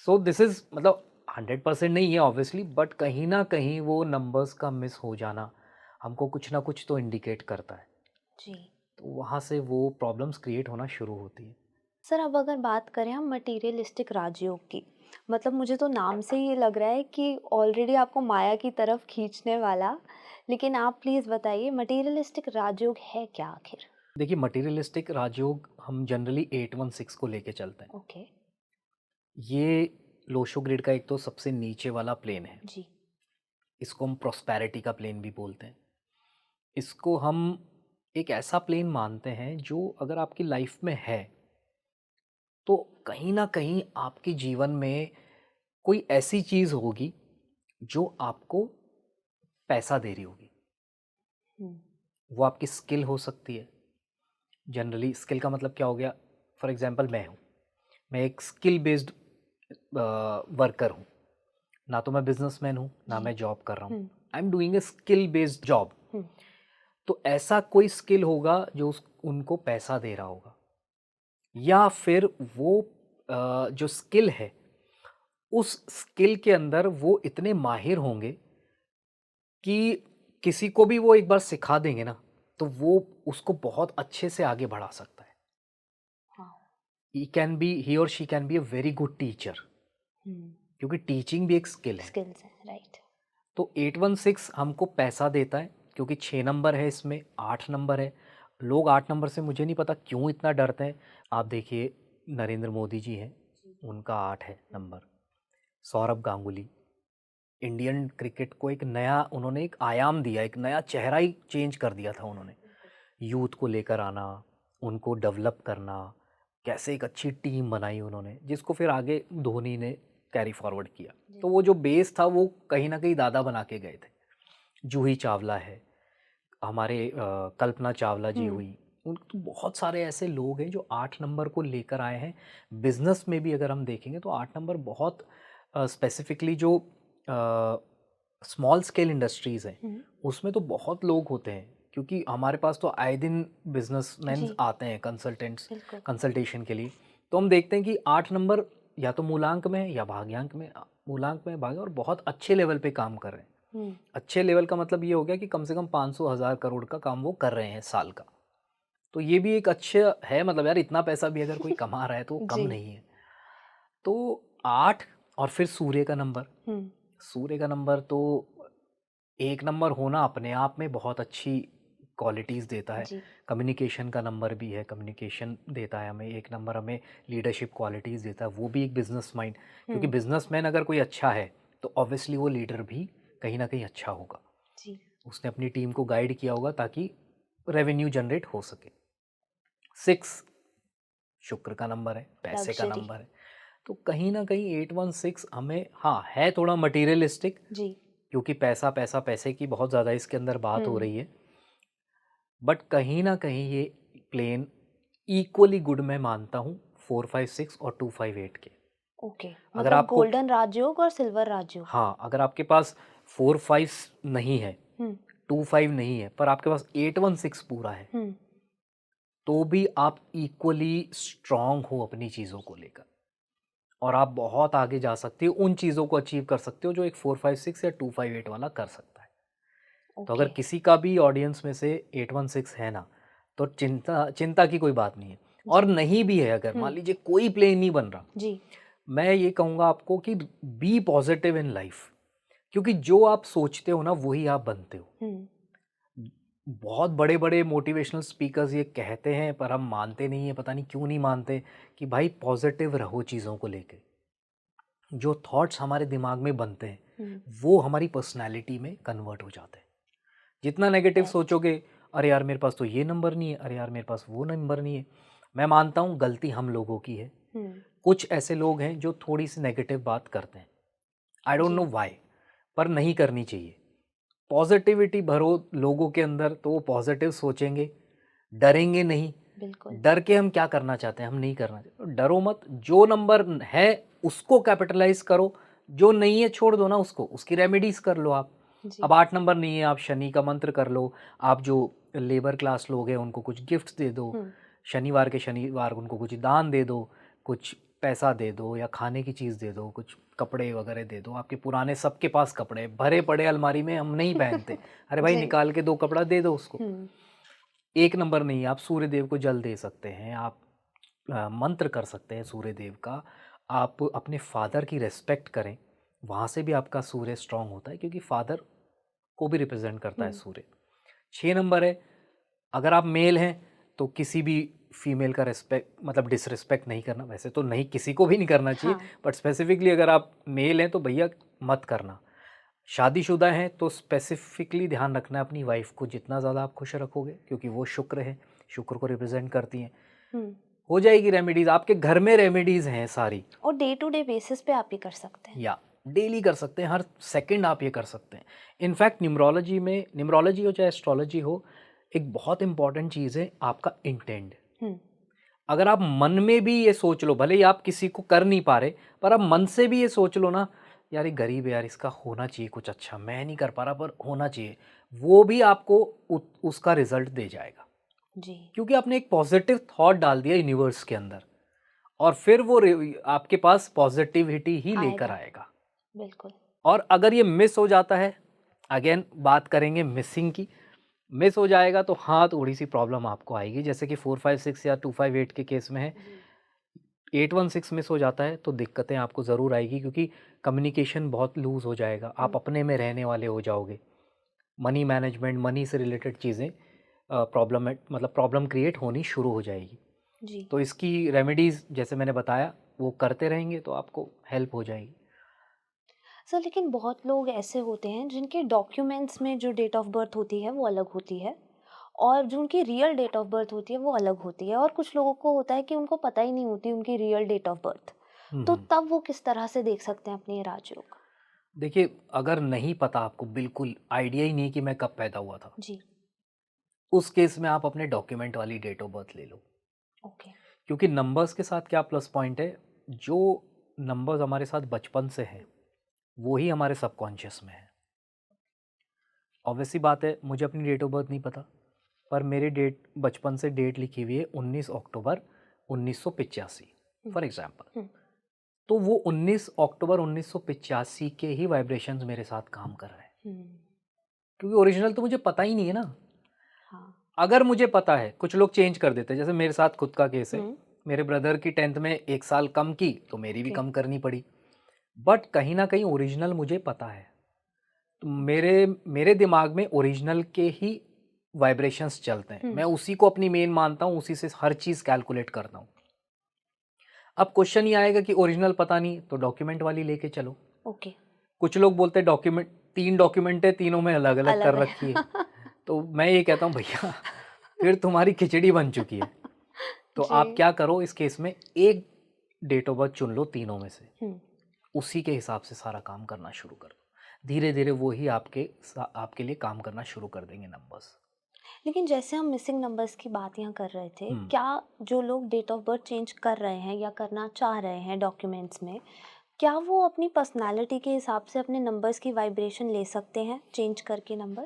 सो दिस इज़ मतलब 100% नहीं है ऑब्वियसली, बट कहीं न कहीं वो नंबर्स का मिस हो जाना हमको कुछ ना कुछ तो इंडिकेट करता है। जी। तो वहाँ से वो प्रॉब्लम्स क्रिएट होना शुरू होती है। सर, अब अगर बात करें हम मटीरियलिस्टिक राजयोग की, मतलब मुझे तो नाम से ही लग रहा है कि ऑलरेडी आपको माया की तरफ खींचने वाला। लेकिन आप प्लीज़ बताइए मटीरियलिस्टिक राजयोग है क्या आखिर? देखिए मटेरियलिस्टिक राजयोग हम जनरली 816 को लेके चलते हैं। ओके। ये लोशो ग्रिड का एक तो सबसे नीचे वाला प्लेन है। जी। इसको हम प्रॉस्पेरिटी का प्लेन भी बोलते हैं। इसको हम एक ऐसा प्लेन मानते हैं जो अगर आपकी लाइफ में है, तो कहीं न कहीं आपके जीवन में कोई ऐसी चीज़ होगी जो आपको पैसा दे रही होगी। हुँ, वो आपकी स्किल हो सकती है। जनरली स्किल का मतलब क्या हो गया? फॉर एग्ज़ाम्पल मैं हूँ। मैं एक स्किल बेस्ड वर्कर हूँ। ना तो मैं बिज़नेसमैन हूँ, ना जी। मैं जॉब कर रहा हूँ। Hmm, I am doing a skill based job. Hmm, तो ऐसा कोई स्किल होगा जो उनको पैसा दे रहा होगा, या फिर वो जो स्किल है, उस स्किल के अंदर वो इतने माहिर होंगे कि किसी को भी वो एक बार सिखा देंगे ना, तो वो उसको बहुत अच्छे से आगे बढ़ा सकता है। हाँ। ही और she can be a very good teacher, hmm, क्योंकि टीचिंग भी एक स्किल है। स्किल्स हैं, राइट। तो 816 हमको पैसा देता है, क्योंकि 6 नंबर है इसमें, 8 नंबर है। लोग 8 नंबर से मुझे नहीं पता क्यों इतना डरते हैं। आप देखिए नरेंद्र मोदी जी हैं, उनका 8 है number. Saurabh Ganguly, Indian cricket को एक नया उन्होंने एक आयाम दिया, एक नया चेहरा ही चेंज कर दिया था उन्होंने। यूथ को लेकर आना, उनको डेवलप करना, कैसे एक अच्छी टीम बनाई उन्होंने, जिसको फिर आगे धोनी ने कैरी फॉरवर्ड किया। तो वो जो बेस था वो कहीं न कहीं दादा बना के गए थे। जूही चावला है, हमारे कल्पना चावला जी हुँ, हुई, उन तो बहुत सारे ऐसे लोग हैं जो 8 नंबर को लेकर आए हैं। बिज़नेस में भी अगर हम देखेंगे तो 8 नंबर बहुत स्पेसिफ़िकली जो स्मॉल स्केल इंडस्ट्रीज़ हैं, हुँ, उसमें तो बहुत लोग होते हैं, क्योंकि हमारे पास तो आए दिन बिज़नेसमैन्स जी, आते हैं कंसल्टेंट्स बिल्कुल। कंसल्टेशन के लिए। तो हम देखते हैं कि 8 नंबर या तो मूलांक में है या भाग्यांक में, मूलांक में भाग्य, और बहुत अच्छे लेवल पे काम कर रहे हैं। हुँ, अच्छे लेवल का मतलब ये हो गया कि कम से कम 500 हज़ार करोड़ का काम वो कर रहे हैं साल का। तो ये भी एक अच्छा है, मतलब यार इतना पैसा भी अगर कोई कमा रहा है तो वो कम जी। नहीं है। तो 8, और फिर सूर्य का नंबर। हुँ, सूर्य का नंबर तो 1 नंबर होना अपने आप में बहुत अच्छी क्वालिटीज़ देता है। जी। कम्युनिकेशन का नंबर भी है, कम्युनिकेशन देता है हमें। एक नंबर हमें लीडरशिप क्वालिटीज़ देता है, वो भी एक बिजनेस माइंड, क्योंकि हुँ। बिजनेसमैन अगर कोई अच्छा है तो ऑब्वियसली वो लीडर भी कहीं ना कहीं अच्छा होगा। जी। उसने अपनी टीम को गाइड किया होगा ताकि रेवेन्यू जनरेट हो सके। 6 शुक्र का नंबर है, पैसे का लग्ज़री। नंबर है। तो कहीं न कहीं 816 हमें, हाँ, है थोड़ा मटीरियलिस्टिक, जी। क्योंकि पैसा, पैसा, पैसे की बहुत ज़्यादा इसके अंदर बात हो हुँ। रही है। बट कहीं न कहीं ये प्लेन इक्वली गुड मैं मानता हूँ 456 और 258 के। ओके, अगर मतलब आपको, गोल्डन राजयोग और सिल्वर राजयोग। हाँ, अगर आपके पास 45 नहीं है, हुँ। 25 नहीं है, पर आपके पास 816 पूरा है, हुँ। तो भी आप इक्वली स्ट्रॉन्ग हो अपनी चीज़ों को लेकर, और आप बहुत आगे जा सकते हो, उन चीज़ों को अचीव कर सकते हो जो एक 456 या 258 वाला कर सकता है। तो अगर ओके। किसी का भी ऑडियंस में से 816 है ना, तो चिंता चिंता की कोई बात नहीं है। और जी। नहीं भी है, अगर मान हुँ। लीजिए कोई प्ले नहीं बन रहा, जी। मैं ये कहूँगा आपको कि बी पॉजिटिव इन लाइफ, क्योंकि जो आप सोचते हो ना वही आप बनते हो। हुँ। बहुत बड़े-बड़े मोटिवेशनल स्पीकर्स ये कहते हैं, पर हम मानते नहीं हैं, पता नहीं क्यों नहीं मानते, कि भाई पॉजिटिव रहो चीज़ों को लेके। जो थॉट्स हमारे दिमाग में बनते हैं, हुँ। वो हमारी पर्सनैलिटी में कन्वर्ट हो जाते हैं। जितना नेगेटिव राइट। सोचोगे, अरे यार मेरे पास तो ये नंबर नहीं है, अरे यार मेरे पास वो नंबर नहीं है। मैं मानता हूँ गलती हम लोगों की है। हुँ। कुछ ऐसे लोग हैं जो थोड़ी-सी नेगेटिव बात करते हैं। आई डोंट नो जी। व्हाई, पर नहीं करनी चाहिए। पॉज़िटिविटी भरो लोगों के अंदर तो वो पॉज़िटिव सोचेंगे, डरेंगे नहीं। बिल्कुल। डर के हम क्या करना चाहते हैं? हम नहीं करना चाहते। तो डरो मत, जो नंबर है उसको कैपिटलाइज़ करो, जो नहीं है छोड़ दो ना उसको, उसकी रेमेडीज़ कर लो आप। जी। अब 8 नंबर नहीं है, आप शनि का मंत्र कर लो, आप जो लेबर क्लास लोग हैं उनको कुछ गिफ्ट्स दे दो, हुँ। शनिवार के शनिवार उनको कुछ दान दे दो, कुछ पैसा दे दो या खाने की चीज़ दे दो, कुछ कपड़े वगैरह दे दो। आपके पुराने सबके पास कपड़े हैं, भरे पड़े अलमारी में, हम नहीं पहनते। अरे भाई जी। निकाल के 2 कपड़ा दे दो उसको। हुँ। 1 नंबर नहीं है, आप सूर्य देव को जल दे सकते हैं, आप मंत्र कर सकते हैं सूर्य देव का, आप अपने फादर की रिस्पेक्ट करें, वहाँ से भी आपका सूर्य स्ट्रॉन्ग होता है, क्योंकि फादर को भी रिप्रेजेंट करता है हुँ। सूर्य। 6 नंबर है, अगर आप मेल हैं तो किसी भी फीमेल का रिस्पेक्ट, मतलब डिसरिस्पेक्ट नहीं करना, वैसे तो नहीं, किसी को भी नहीं करना चाहिए, हाँ। बट स्पेसिफिकली अगर आप मेल हैं तो भैया मत करना। शादीशुदा हैं तो स्पेसिफिकली ध्यान रखना है अपनी वाइफ को, जितना ज़्यादा आप खुश रखोगे, क्योंकि वो शुक्र है, शुक्र को रिप्रेजेंट करती हैं। हुँ। हो जाएगी रेमेडीज़, आपके घर में रेमेडीज़ हैं सारी, और डे टू डे बेसिस पे आप ये कर सकते हैं। या डेली कर सकते हैं, हर सेकंड आप ये कर सकते हैं। इनफैक्ट न्यूमरोलॉजी में, न्यूमरोलॉजी हो चाहे एस्ट्रोलॉजी हो, एक बहुत इंपॉर्टेंट चीज़ है आपका इंटेंट। हुँ। अगर आप मन में भी ये सोच लो, भले ही आप किसी को कर नहीं पा रहे, पर आप मन से भी ये सोच लो ना, यार ये गरीब है यार, इसका होना चाहिए कुछ अच्छा, मैं नहीं कर पा रहा पर होना चाहिए, वो भी आपको उसका रिजल्ट दे जाएगा, जी। क्योंकि आपने एक पॉजिटिव थॉट डाल दिया यूनिवर्स के अंदर, और फिर वो आपके पास पॉजिटिविटी ही लेकर आएगा। आएगा। बिल्कुल। और अगर ये मिस हो जाता है, अगेन बात करेंगे मिसिंग की, मिस हो जाएगा तो हाँ, थोड़ी-सी प्रॉब्लम आपको आएगी, जैसे कि 456 या 258 के केस में है। जी। 816 मिस हो जाता है तो दिक्कतें आपको ज़रूर आएगी, क्योंकि कम्युनिकेशन बहुत लूज़ हो जाएगा, हुँ। आप अपने में रहने वाले हो जाओगे। मनी मैनेजमेंट, मनी से रिलेटेड चीज़ें मतलब प्रॉब्लम क्रिएट होनी शुरू हो जाएगी। जी। तो इसकी रेमेडीज़ जैसे मैंने बताया, वो करते रहेंगे तो आपको हेल्प हो जाएगी। सर, लेकिन बहुत लोग ऐसे होते हैं जिनके डॉक्यूमेंट्स में जो डेट ऑफ बर्थ होती है वो अलग होती है, और जो उनकी रियल डेट ऑफ बर्थ होती है वो अलग होती है, और कुछ लोगों को होता है कि उनको पता ही नहीं होती उनकी रियल डेट ऑफ बर्थ। हुँ, तो हुँ। तब वो किस तरह से देख सकते हैं अपने ये राजयोग? देखिए, अगर नहीं पता आपको, बिल्कुल आइडिया ही नहीं कि मैं कब पैदा हुआ था, जी। उस केस में आप अपने डॉक्यूमेंट वाली डेट ऑफ बर्थ ले लो। ओके। क्योंकि नंबर्स के साथ क्या प्लस पॉइंट है, जो नंबर्स हमारे साथ बचपन से हैं, वो ही हमारे सबकॉन्शियस में है। ऑब्वियस सी बात है, मुझे अपनी डेट ऑफ बर्थ नहीं पता, पर मेरी डेट, बचपन से डेट लिखी हुई है 19 अक्टूबर 1985, हुँ। For example. हुँ। तो वो 19 अक्टूबर 1985 के ही वाइब्रेशंस मेरे साथ काम कर रहे हैं, हुँ। क्योंकि ओरिजिनल तो मुझे पता ही नहीं है ना। हाँ। अगर मुझे पता है, कुछ लोग चेंज कर देते हैं, जैसे मेरे साथ खुद का केस है, हुँ। मेरे ब्रदर की 10th में 1 साल कम की, तो मेरी भी ओके। कम करनी पड़ी। बट कहीं न कहीं ओरिजिनल मुझे पता है। तो ओके। मेरे मेरे दिमाग में ओरिजिनल के ही वाइब्रेशंस चलते हैं, हम्म। मैं उसी को अपनी मेन मानता हूँ, उसी से हर चीज़ कैलकुलेट करता हूँ। अब क्वेश्चन ये आएगा कि ओरिजिनल पता नहीं, तो डॉक्यूमेंट वाली लेके चलो। ओके। कुछ लोग बोलते हैं डॉक्यूमेंट, 3 डॉक्यूमेंट है, तीनों में अलग-अलग अलग कर है। रखी है। तो मैं ये कहता हूँ भैया फिर तुम्हारी खिचड़ी बन चुकी है। तो जी। आप क्या करो इस केस में, एक डेट ऑफ बर्थ चुन लो तीनों में से, हम्म। उसी के हिसाब से सारा काम करना शुरू कर दो। धीरे-धीरे वो ही आपके लिए काम करना शुरू कर देंगे नंबर्स। लेकिन जैसे हम मिसिंग नंबर्स की बात यहाँ कर रहे थे, हुँ। क्या जो लोग डेट ऑफ बर्थ चेंज कर रहे हैं या करना चाह रहे हैं डॉक्यूमेंट्स में, क्या वो अपनी पर्सनालिटी के हिसाब से अपने नंबर्स की वाइब्रेशन ले सकते हैं चेंज करके नंबर?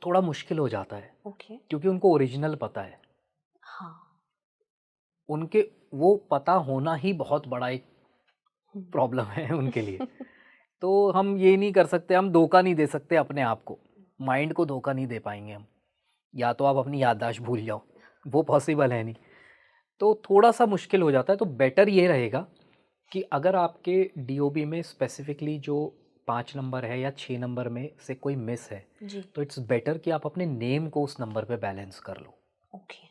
थोड़ा मुश्किल हो जाता है, ओके। क्योंकि उनको ओरिजिनल पता है। हाँ। उनके वो पता होना ही बहुत बड़ा एक हम्म। प्रॉब्लम है उनके लिए। तो हम ये नहीं कर सकते, हम धोखा नहीं दे सकते अपने आप को, माइंड को धोखा नहीं दे पाएँगे हम। या तो आप अपनी याददाश्त भूल जाओ, वो पॉसिबल है नहीं। तो थोड़ा-सा मुश्किल हो जाता है, तो बेटर ये रहेगा कि अगर आपके डीओबी में स्पेसिफिकली जो 5 नंबर है या 6 नंबर में से कोई मिस है, जी। तो इट्स बेटर कि आप अपने नेम को उस नंबर पे बैलेंस कर लो। ओके।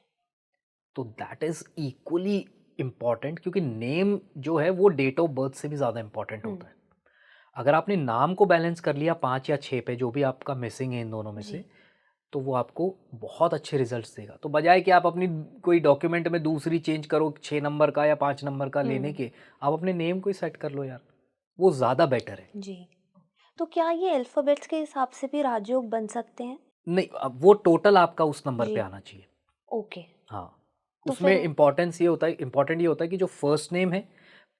तो दैट इज़ इक्वली इम्पॉर्टेंट, क्योंकि नेम जो है वो डेट ऑफ बर्थ से भी ज़्यादा इम्पॉर्टेंट हम्म। होता है। अगर आपने नाम को बैलेंस कर लिया 5 या 6 पे, जो भी आपका मिसिंग है इन दोनों में जी। से, तो वो आपको बहुत अच्छे रिजल्ट्स देगा। तो बजाय कि आप अपनी कोई डॉक्यूमेंट में दूसरी चेंज करो 6 नंबर का या 5 नंबर का लेने हम्म। के, आप अपने नेम को ही सेट कर लो यार, वो ज़्यादा बेटर है। जी। तो क्या ये अल्फ़ाबेट्स के हिसाब से भी राजयोग बन सकते हैं? नहीं, अब वो टोटल आपका उस नंबर जी। पे आना चाहिए। ओके। हाँ, तो उसमें फिर इम्पोर्टेंट ये होता है कि जो फर्स्ट नेम है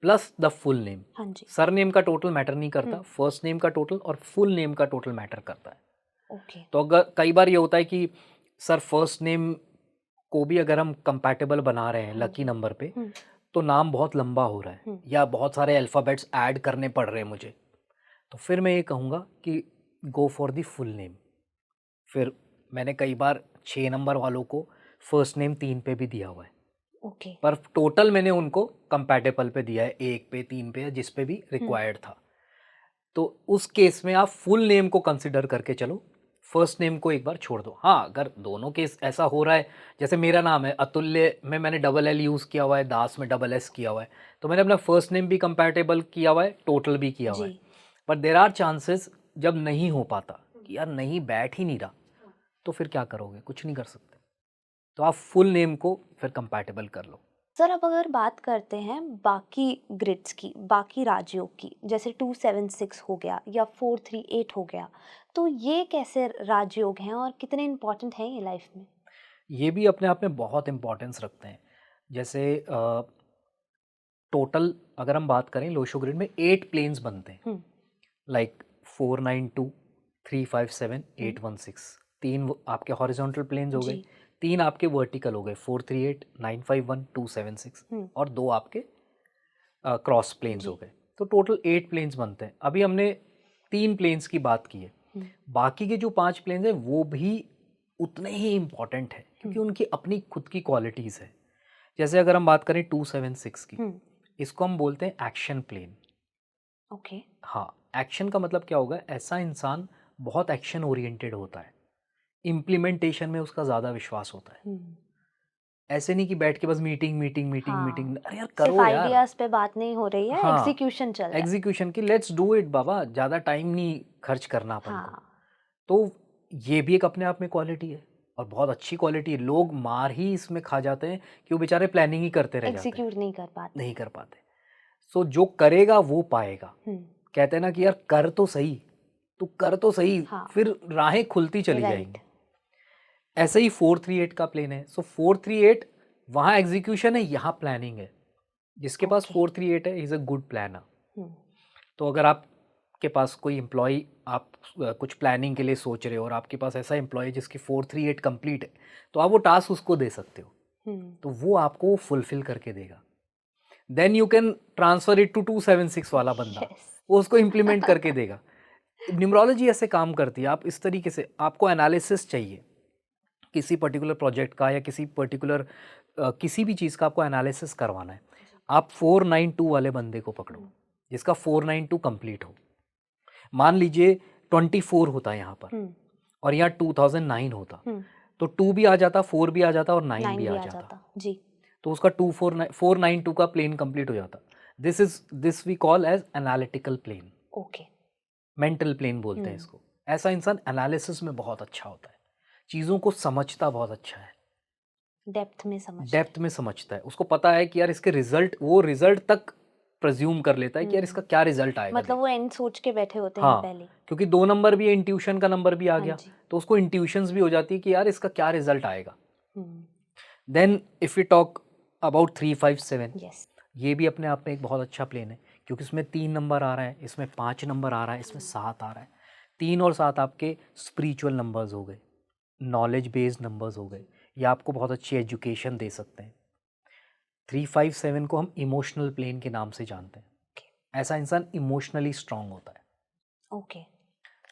प्लस द फुल नेम। हाँ जी। सरनेम का टोटल मैटर नहीं करता, हुँ। फर्स्ट नेम का टोटल और फुल नेम का टोटल मैटर करता है। ओके। तो अगर कई बार ये होता है कि सर फर्स्ट नेम को भी अगर हम कंपैटिबल बना रहे हैं हाँ लकी जी। नंबर पे, हुँ। तो नाम बहुत लंबा हो रहा है हुँ। या बहुत सारे अल्फ़ाबेट्स ऐड करने पड़ रहे हैं मुझे, तो फिर मैं ये कहूँगा कि go for the full name. फिर मैंने कई बार 6 नंबर वालों को फर्स्ट नेम 3 पे भी दिया हुआ है, ओके। पर टोटल मैंने उनको कंपैटिबल पे दिया है, 1 पे, 3 पे, जिस पे भी हुँ। रिक्वायर्ड था। तो उस केस में आप फुल नेम को कंसिडर करके चलो, फर्स्ट नेम को एक बार छोड़ दो। हाँ, अगर दोनों केस ऐसा हो रहा है, जैसे मेरा नाम है अतुल्य में मैंने डबल एल यूज़ किया हुआ है, दास में डबल एस किया हुआ है, तो मैंने अपना फर्स्ट नेम भी कंपैटिबल किया हुआ है, टोटल भी किया हुआ जी। है। बट देयर आर चांसेस जब नहीं हो पाता कि यार नहीं बैठ ही नहीं रहा, तो फिर क्या करोगे? कुछ नहीं कर सकते। तो आप फुल नेम को फिर कंपैटिबल कर लो। सर अब अगर बात करते हैं बाकी ग्रिड्स की, बाकी राजयोग की, जैसे 276 हो गया या 438 हो गया, तो ये कैसे राजयोग हैं और कितने इम्पोर्टेंट हैं ये लाइफ में? ये भी अपने आप में बहुत इम्पोर्टेंस रखते हैं। जैसे टोटल अगर हम बात करें लोशो ग्रिड में 8 प्लेन्स बनते हैं, हुँ। लाइक 492, 357, हुँ। 816। 3 आपके हॉरिजॉन्टल प्लेन्स हो गए, जी। 3 आपके वर्टिकल हो गए, 438, 951, 276 हुँ। और 2 आपके क्रॉस प्लेन्स हो जी। गए। तो टोटल 8 प्लेन्स बनते हैं। अभी हमने 3 प्लेन्स की बात की है। हुँ। बाकी के जो 5 प्लेन्स हैं वो भी उतने ही इम्पोर्टेंट हैं, हुँ। क्योंकि उनकी अपनी खुद की क्वालिटीज़ है। जैसे अगर हम बात करें 276 की, हुँ। इसको हम बोलते हैं एक्शन प्लेन। ओके। हाँ, एक्शन का मतलब क्या होगा? ऐसा इंसान बहुत एक्शन ओरिएंटेड होता है, इम्प्लीमेंटेशन में उसका ज़्यादा विश्वास होता है। हुँ। ऐसे नहीं कि बैठ के बस मीटिंग, मीटिंग, मीटिंग, हाँ, मीटिंग, अरे यार सिर्फ़ करो यार। आइडियाज़ पे बात नहीं हो रही है, हाँ, एग्ज़ीक्यूशन चल रहा है। एग्ज़ीक्यूशन की लेट्स डू इट बाबा, ज़्यादा टाइम नहीं खर्च करना अपन को। हाँ, तो ये भी एक अपने आप में क्वालिटी है और बहुत अच्छी क्वालिटी है। लोग मार ही इसमें खा जाते हैं कि वो बेचारे प्लानिंग ही करते रह जाते हैं, एग्ज़ीक्यूट नहीं कर पाते। नहीं कर पाते। सो जो करेगा वो पाएगा। हुँ। कहते हैं ना कि यार कर तो सही, तू कर तो सही, हाँ, फिर राहें खुलती चली राइट। जाएंगी। ऐसे ही 438 का प्लेन है। सो 438 वहाँ एग्जीक्यूशन है, यहाँ प्लानिंग है। जिसके पास ओके। 438 है, इज अ गुड प्लानर। हुँ। तो अगर आपके पास कोई एम्प्लॉय, आप कुछ प्लानिंग के लिए सोच रहे हो और आपके पास ऐसा एम्प्लॉय जिसकी 438 कंप्लीट है, तो आप वो टास्क उसको दे सकते हो, हुँ। तो वो आपको फुलफिल करके देगा। Then you can transfer it to 276 वाला बंदा, यस। वो उसको इम्प्लीमेंट करके देगा। न्यूमरोलॉजी ऐसे काम करती है। आप इस तरीके से, आपको एनालिसिस चाहिए किसी पर्टिकुलर प्रोजेक्ट का या किसी पर्टिकुलर किसी भी चीज़ का आपको एनालिसिस करवाना है, आप 492 वाले बंदे को पकड़ो हुँ। जिसका 492 कंप्लीट हो। मान लीजिए 24 होता है यहाँ पर, हुँ। और यहाँ 2009 होता, हम्म, तो 2 भी आ जाता, 4 भी आ जाता और 9 9 भी भी आ आ जाता, जाता जी। तो उसका 492 का प्लेन कंप्लीट हो जाता। This we call as analytical plane, okay. Mental plane बोलते हैं हम्म, इसको। ऐसा इंसान एनालिसिस में बहुत अच्छा होता है, चीज़ों को समझता बहुत अच्छा है, डेप्थ में समझते डेप्थ में समझता है, उसको पता है कि यार इसके रिजल्ट, वो रिजल्ट तक प्रज्यूम कर लेता है हैं। कि यार इसका क्या रिजल्ट आएगा, मतलब देख। वो एंड सोच के बैठे होते हैं हाँ, पहले। क्योंकि 2 नंबर भी है, इंट्यूशन का नंबर भी आ हाँ गया, जी। तो उसको इंट्यूशंस भी हो जाती है कि यार इसका क्या रिजल्ट आएगा। Hmm, then if you talk about 357, yes. ये भी अपने आप में एक बहुत अच्छा प्लेन है, क्योंकि इसमें 3 नंबर आ रहा है, इसमें 5 नंबर आ रहा है, इसमें 7 आ रहा है। 3 और 7 आपके स्पिरिचुअल नंबर्स हो गए, नॉलेज बेस्ड नंबर्स हो गए, या आपको बहुत अच्छी एजुकेशन दे सकते हैं। 357 को हम इमोशनल प्लेन के नाम से जानते हैं। ऐसा इंसान इमोशनली स्ट्रांग होता है। ओके।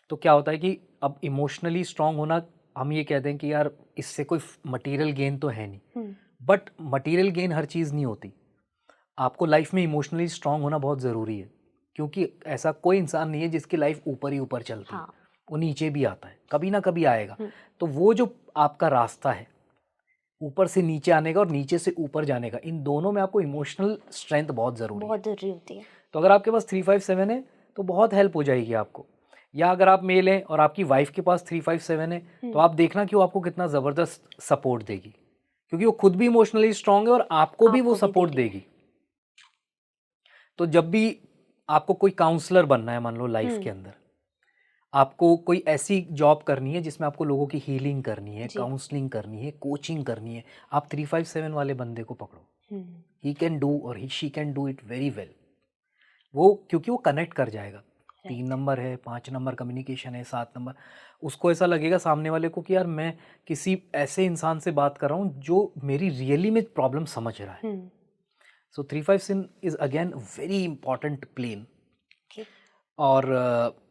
तो क्या होता है कि अब इमोशनली स्ट्रांग होना, हम ये कहते हैं कि यार इससे कोई मटेरियल गेन तो है नहीं, हम्म, बट मटेरियल गेन हर चीज़ नहीं होती। आपको लाइफ में इमोशनली स्ट्रांग होना बहुत ज़रूरी है, क्योंकि ऐसा कोई इंसान नहीं है जिसकी लाइफ ऊपर ही ऊपर चलती है, हाँ। वो नीचे भी आता है, कभी ना कभी आएगा। हम्म, तो वो जो आपका रास्ता है ऊपर से नीचे आने का और नीचे से ऊपर जाने का, इन दोनों में आपको इमोशनल स्ट्रेंथ बहुत ज़रूरी है। बहुत जरूरी होती है। तो अगर आपके पास 357 है तो बहुत हेल्प हो जाएगी आपको। या अगर आप मेल हैं और आपकी वाइफ के पास 357 है, तो आप देखना कि वो आपको कितना ज़बरदस्त सपोर्ट देगी, क्योंकि वो खुद भी इमोशनली स्ट्रांग है और आपको भी वो आपको भी सपोर्ट देगी। देगी। तो जब भी आपको कोई काउंसलर बनना है, मान लो लाइफ के हम्म, अंदर, आपको कोई ऐसी जॉब करनी है जिसमें आपको लोगों की हीलिंग करनी है, जी। काउंसलिंग करनी है, कोचिंग करनी है, आप 357 वाले बंदे को पकड़ो। हम्म, ही कैन डू और he she can do it very well. वो क्योंकि वो कनेक्ट कर जाएगा। 3 राइट। नंबर है, 5 नंबर कम्युनिकेशन है, 7 नंबर, उसको ऐसा लगेगा सामने वाले को कि यार मैं किसी ऐसे इंसान से बात कर रहा हूँ जो मेरी रियली में प्रॉब्लम समझ रहा है। Hmm, so 357 is again very important plane. Okay. और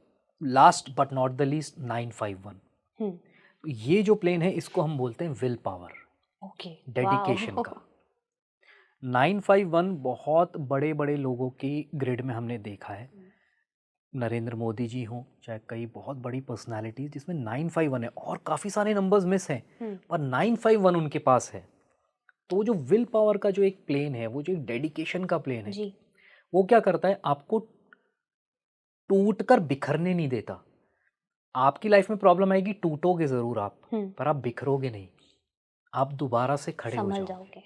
last but not the least 951, hmm, ये जो प्लेन है इसको हम बोलते हैं will power, okay. Dedication wow. का। 951 बहुत बड़े बड़े लोगों की ग्रिड में हमने देखा है, नरेंद्र मोदी जी हों, चाहे कई बहुत बड़ी पर्सनालिटीज जिसमें 951 है, और काफ़ी सारे नंबर्स मिस हैं, हम्म, पर 951 उनके पास है। तो वो जो विल पावर का जो एक प्लेन है, वो जो एक डेडिकेशन का प्लेन है, जी। वो क्या करता है, आपको टूट कर बिखरने नहीं देता। आपकी लाइफ में प्रॉब्लम आएगी, टूटोगे ज़रूर आप, हम्म, पर आप बिखरोगे नहीं, आप दोबारा से खड़े हो संभल जाओगे, जाओगे।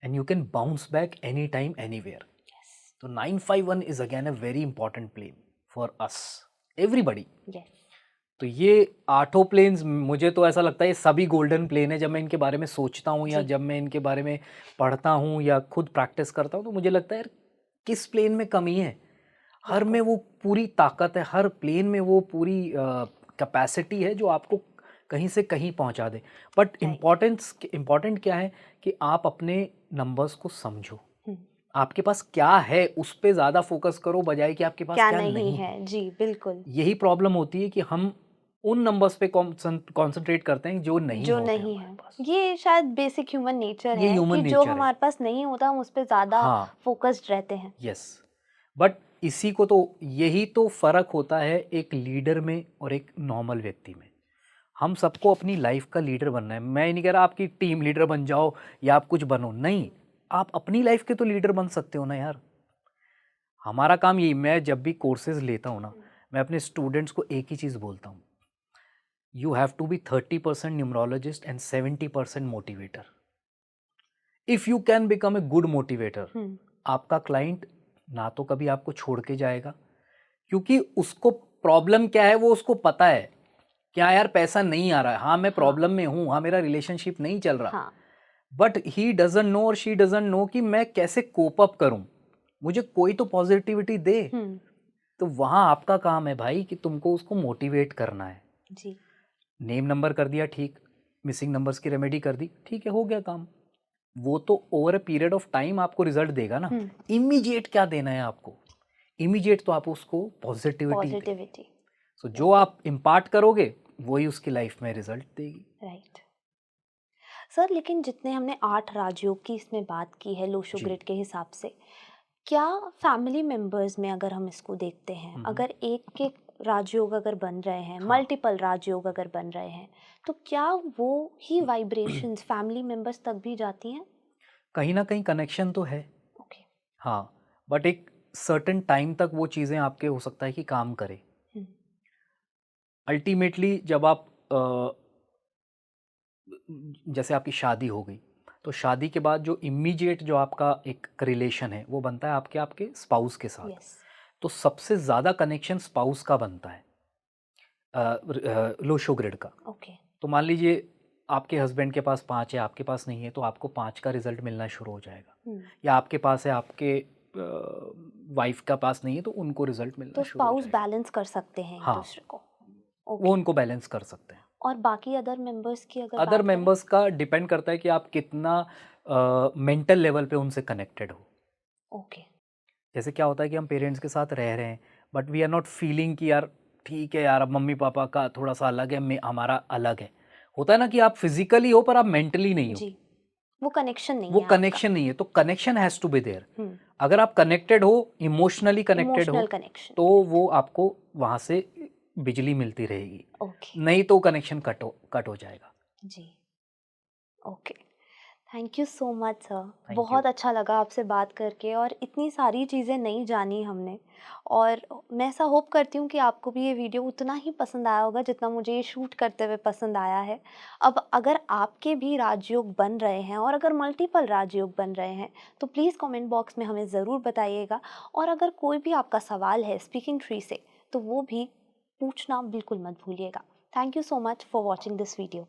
And you can bounce back any time anywhere. Yes. तो 951 is again a very important plane for us, everybody. Yes. तो ये 8 प्लेन्स, मुझे तो ऐसा लगता है ये सभी गोल्डन प्लेन है। जब मैं इनके बारे में सोचता हूँ या जी। जब मैं इनके बारे में पढ़ता हूँ या खुद प्रैक्टिस करता हूँ, तो मुझे लगता है यार किस प्लेन में कमी है, हर में बिल्कुल। वो पूरी ताकत है, हर प्लेन में वो पूरी कैपेसिटी है जो आपको कहीं से कहीं पहुंचा दे। But right. इम्पॉर्टेंट क्या है कि आप अपने नंबर्स को समझो, हम्म, आपके पास क्या है उस पे ज़्यादा फोकस करो, बजाय कि आपके पास क्या क्या नहीं नहीं है। है। जी बिल्कुल। यही प्रॉब्लम होती है कि हम उन नंबर्स पे कॉन्सेंट्रेट करते हैं जो नहीं जो होते नहीं हमारे है, पास। ये शायद बेसिक ह्यूमन नेचर ये है ह्यूमन कि जो नेचर है। हमारे पास नहीं होता हम उस पे ज्यादा हाँ, फोकस्ड रहते हैं। यस। बट इसी को तो, यही तो फर्क होता है एक लीडर में और एक नॉर्मल व्यक्ति में। हम सबको अपनी लाइफ का लीडर बनना है। मैं ये नहीं कह रहा आपकी टीम लीडर बन जाओ या आप कुछ बनो, नहीं, आप अपनी लाइफ के तो लीडर बन सकते हो ना यार। हमारा काम यही, मैं जब भी कोर्सेज लेता हूँ ना, मैं अपने स्टूडेंट्स को एक ही चीज़ बोलता हूँ, you have to be 30% numerologist and 70% motivator. If you can become a good motivator, hmm, आपका क्लाइंट ना तो कभी आपको छोड़ के जाएगा, क्योंकि उसको प्रॉब्लम क्या है वो उसको पता है। क्या यार पैसा नहीं आ रहा है, हाँ मैं हाँ। प्रॉब्लम में हूँ, हाँ मेरा रिलेशनशिप नहीं चल रहा, हाँ। बट ही डजंट नो और शी डजंट नो कि मैं कैसे कोप अप करूँ, मुझे कोई तो पॉजिटिविटी दे। हम्म, तो वहाँ आपका काम है भाई कि तुमको उसको मोटिवेट करना है। जी। नेम नंबर कर दिया ठीक, मिसिंग नंबर्स की रेमेडी कर दी, ठीक है, हो गया काम। वो तो over a period of time आपको रिजल्ट देगा ना। हम्म, इमीडिएट क्या देना है आपको, इमीडिएट तो आप उसको पॉजिटिविटी दें। पॉजिटिविटी। सो जो बिल्कुल। आप इम्पार्ट करोगे वही उसकी लाइफ में रिजल्ट देगी। राइट। सर लेकिन जितने हमने 8 राजयोग की इसमें बात की है लोशो जी। ग्रिड के हिसाब से, क्या फैमिली मेंबर्स में अगर हम इसको देखते हैं, हम्म, अगर एक के राजयोग अगर बन रहे हैं, हाँ। मल्टीपल राजयोग अगर बन रहे हैं, तो क्या वो ही वाइब्रेशंस फैमिली मेंबर्स तक भी जाती हैं? कहीं न कहीं कनेक्शन तो है। ओके। हाँ, बट एक सर्टेन टाइम तक वो चीज़ें आपके हो सकता है कि काम करें। हुँ, अल्टीमेटली जब आप जैसे आपकी शादी हो गई, तो शादी के बाद जो इमीडिएट जो आपका एक रिलेशन है, वो बनता है आपके आपके स्पाउस के साथ। यस। तो सबसे ज़्यादा कनेक्शन स्पाउस का बनता है लो शो ग्रिड का। ओके। तो मान लीजिए आपके हस्बैंड के पास 5 है, आपके पास नहीं है, तो आपको 5 का रिज़ल्ट मिलना शुरू हो जाएगा। हुँ, या आपके पास है, आपके वाइफ़ का पास नहीं है, तो उनको रिज़ल्ट मिलना तो शुरू हो स्पाउस जाएगा। बैलेंस कर सकते हैं हाँ, एक-दूसरे को। वो ओके। उनको बैलेंस कर सकते हैं। और बाकी अदर मेंबर्स की अगर अदर बात करें? मेंबर्स का डिपेंड करता है कि आप कितना मेंटल लेवल पे उनसे कनेक्टेड हो। ओके। जैसे क्या होता है कि हम पेरेंट्स के साथ रह रहे हैं, but we are not feeling कि यार ठीक है यार, अब मम्मी पापा का थोड़ा सा अलग है, हमारा अलग है। होता है ना कि आप फिजिकली हो पर आप मेंटली नहीं हो। जी, वो कनेक्शन नहीं वो है आपका। कनेक्शन नहीं है, तो connection has to be there. Hmm, अगर आप कनेक्टेड हो, इमोशनली कनेक्टेड हो, इमोशनल कनेक्शन। तो वो आपको वहाँ से बिजली मिलती रहेगी। ओके। नहीं तो कनेक्शन कट हो जाएगा। जी, okay. Thank you so much sir. Thank you. बहुत अच्छा लगा आपसे बात करके और इतनी सारी चीज़ें नहीं जानी हमने। और मैं ऐसा होप करती हूँ कि आपको भी ये वीडियो उतना ही पसंद आया होगा जितना मुझे ये शूट करते हुए पसंद आया है। अब अगर आपके भी राजयोग बन रहे हैं और अगर मल्टीपल राजयोग बन रहे हैं तो प्लीज़ कमेंट बॉक्स में हमें ज़रूर बताइएगा। और अगर कोई भी आपका सवाल है स्पीकिंग ट्री से तो वो भी पूछना बिल्कुल मत भूलिएगा। Thank you so much for watching this video.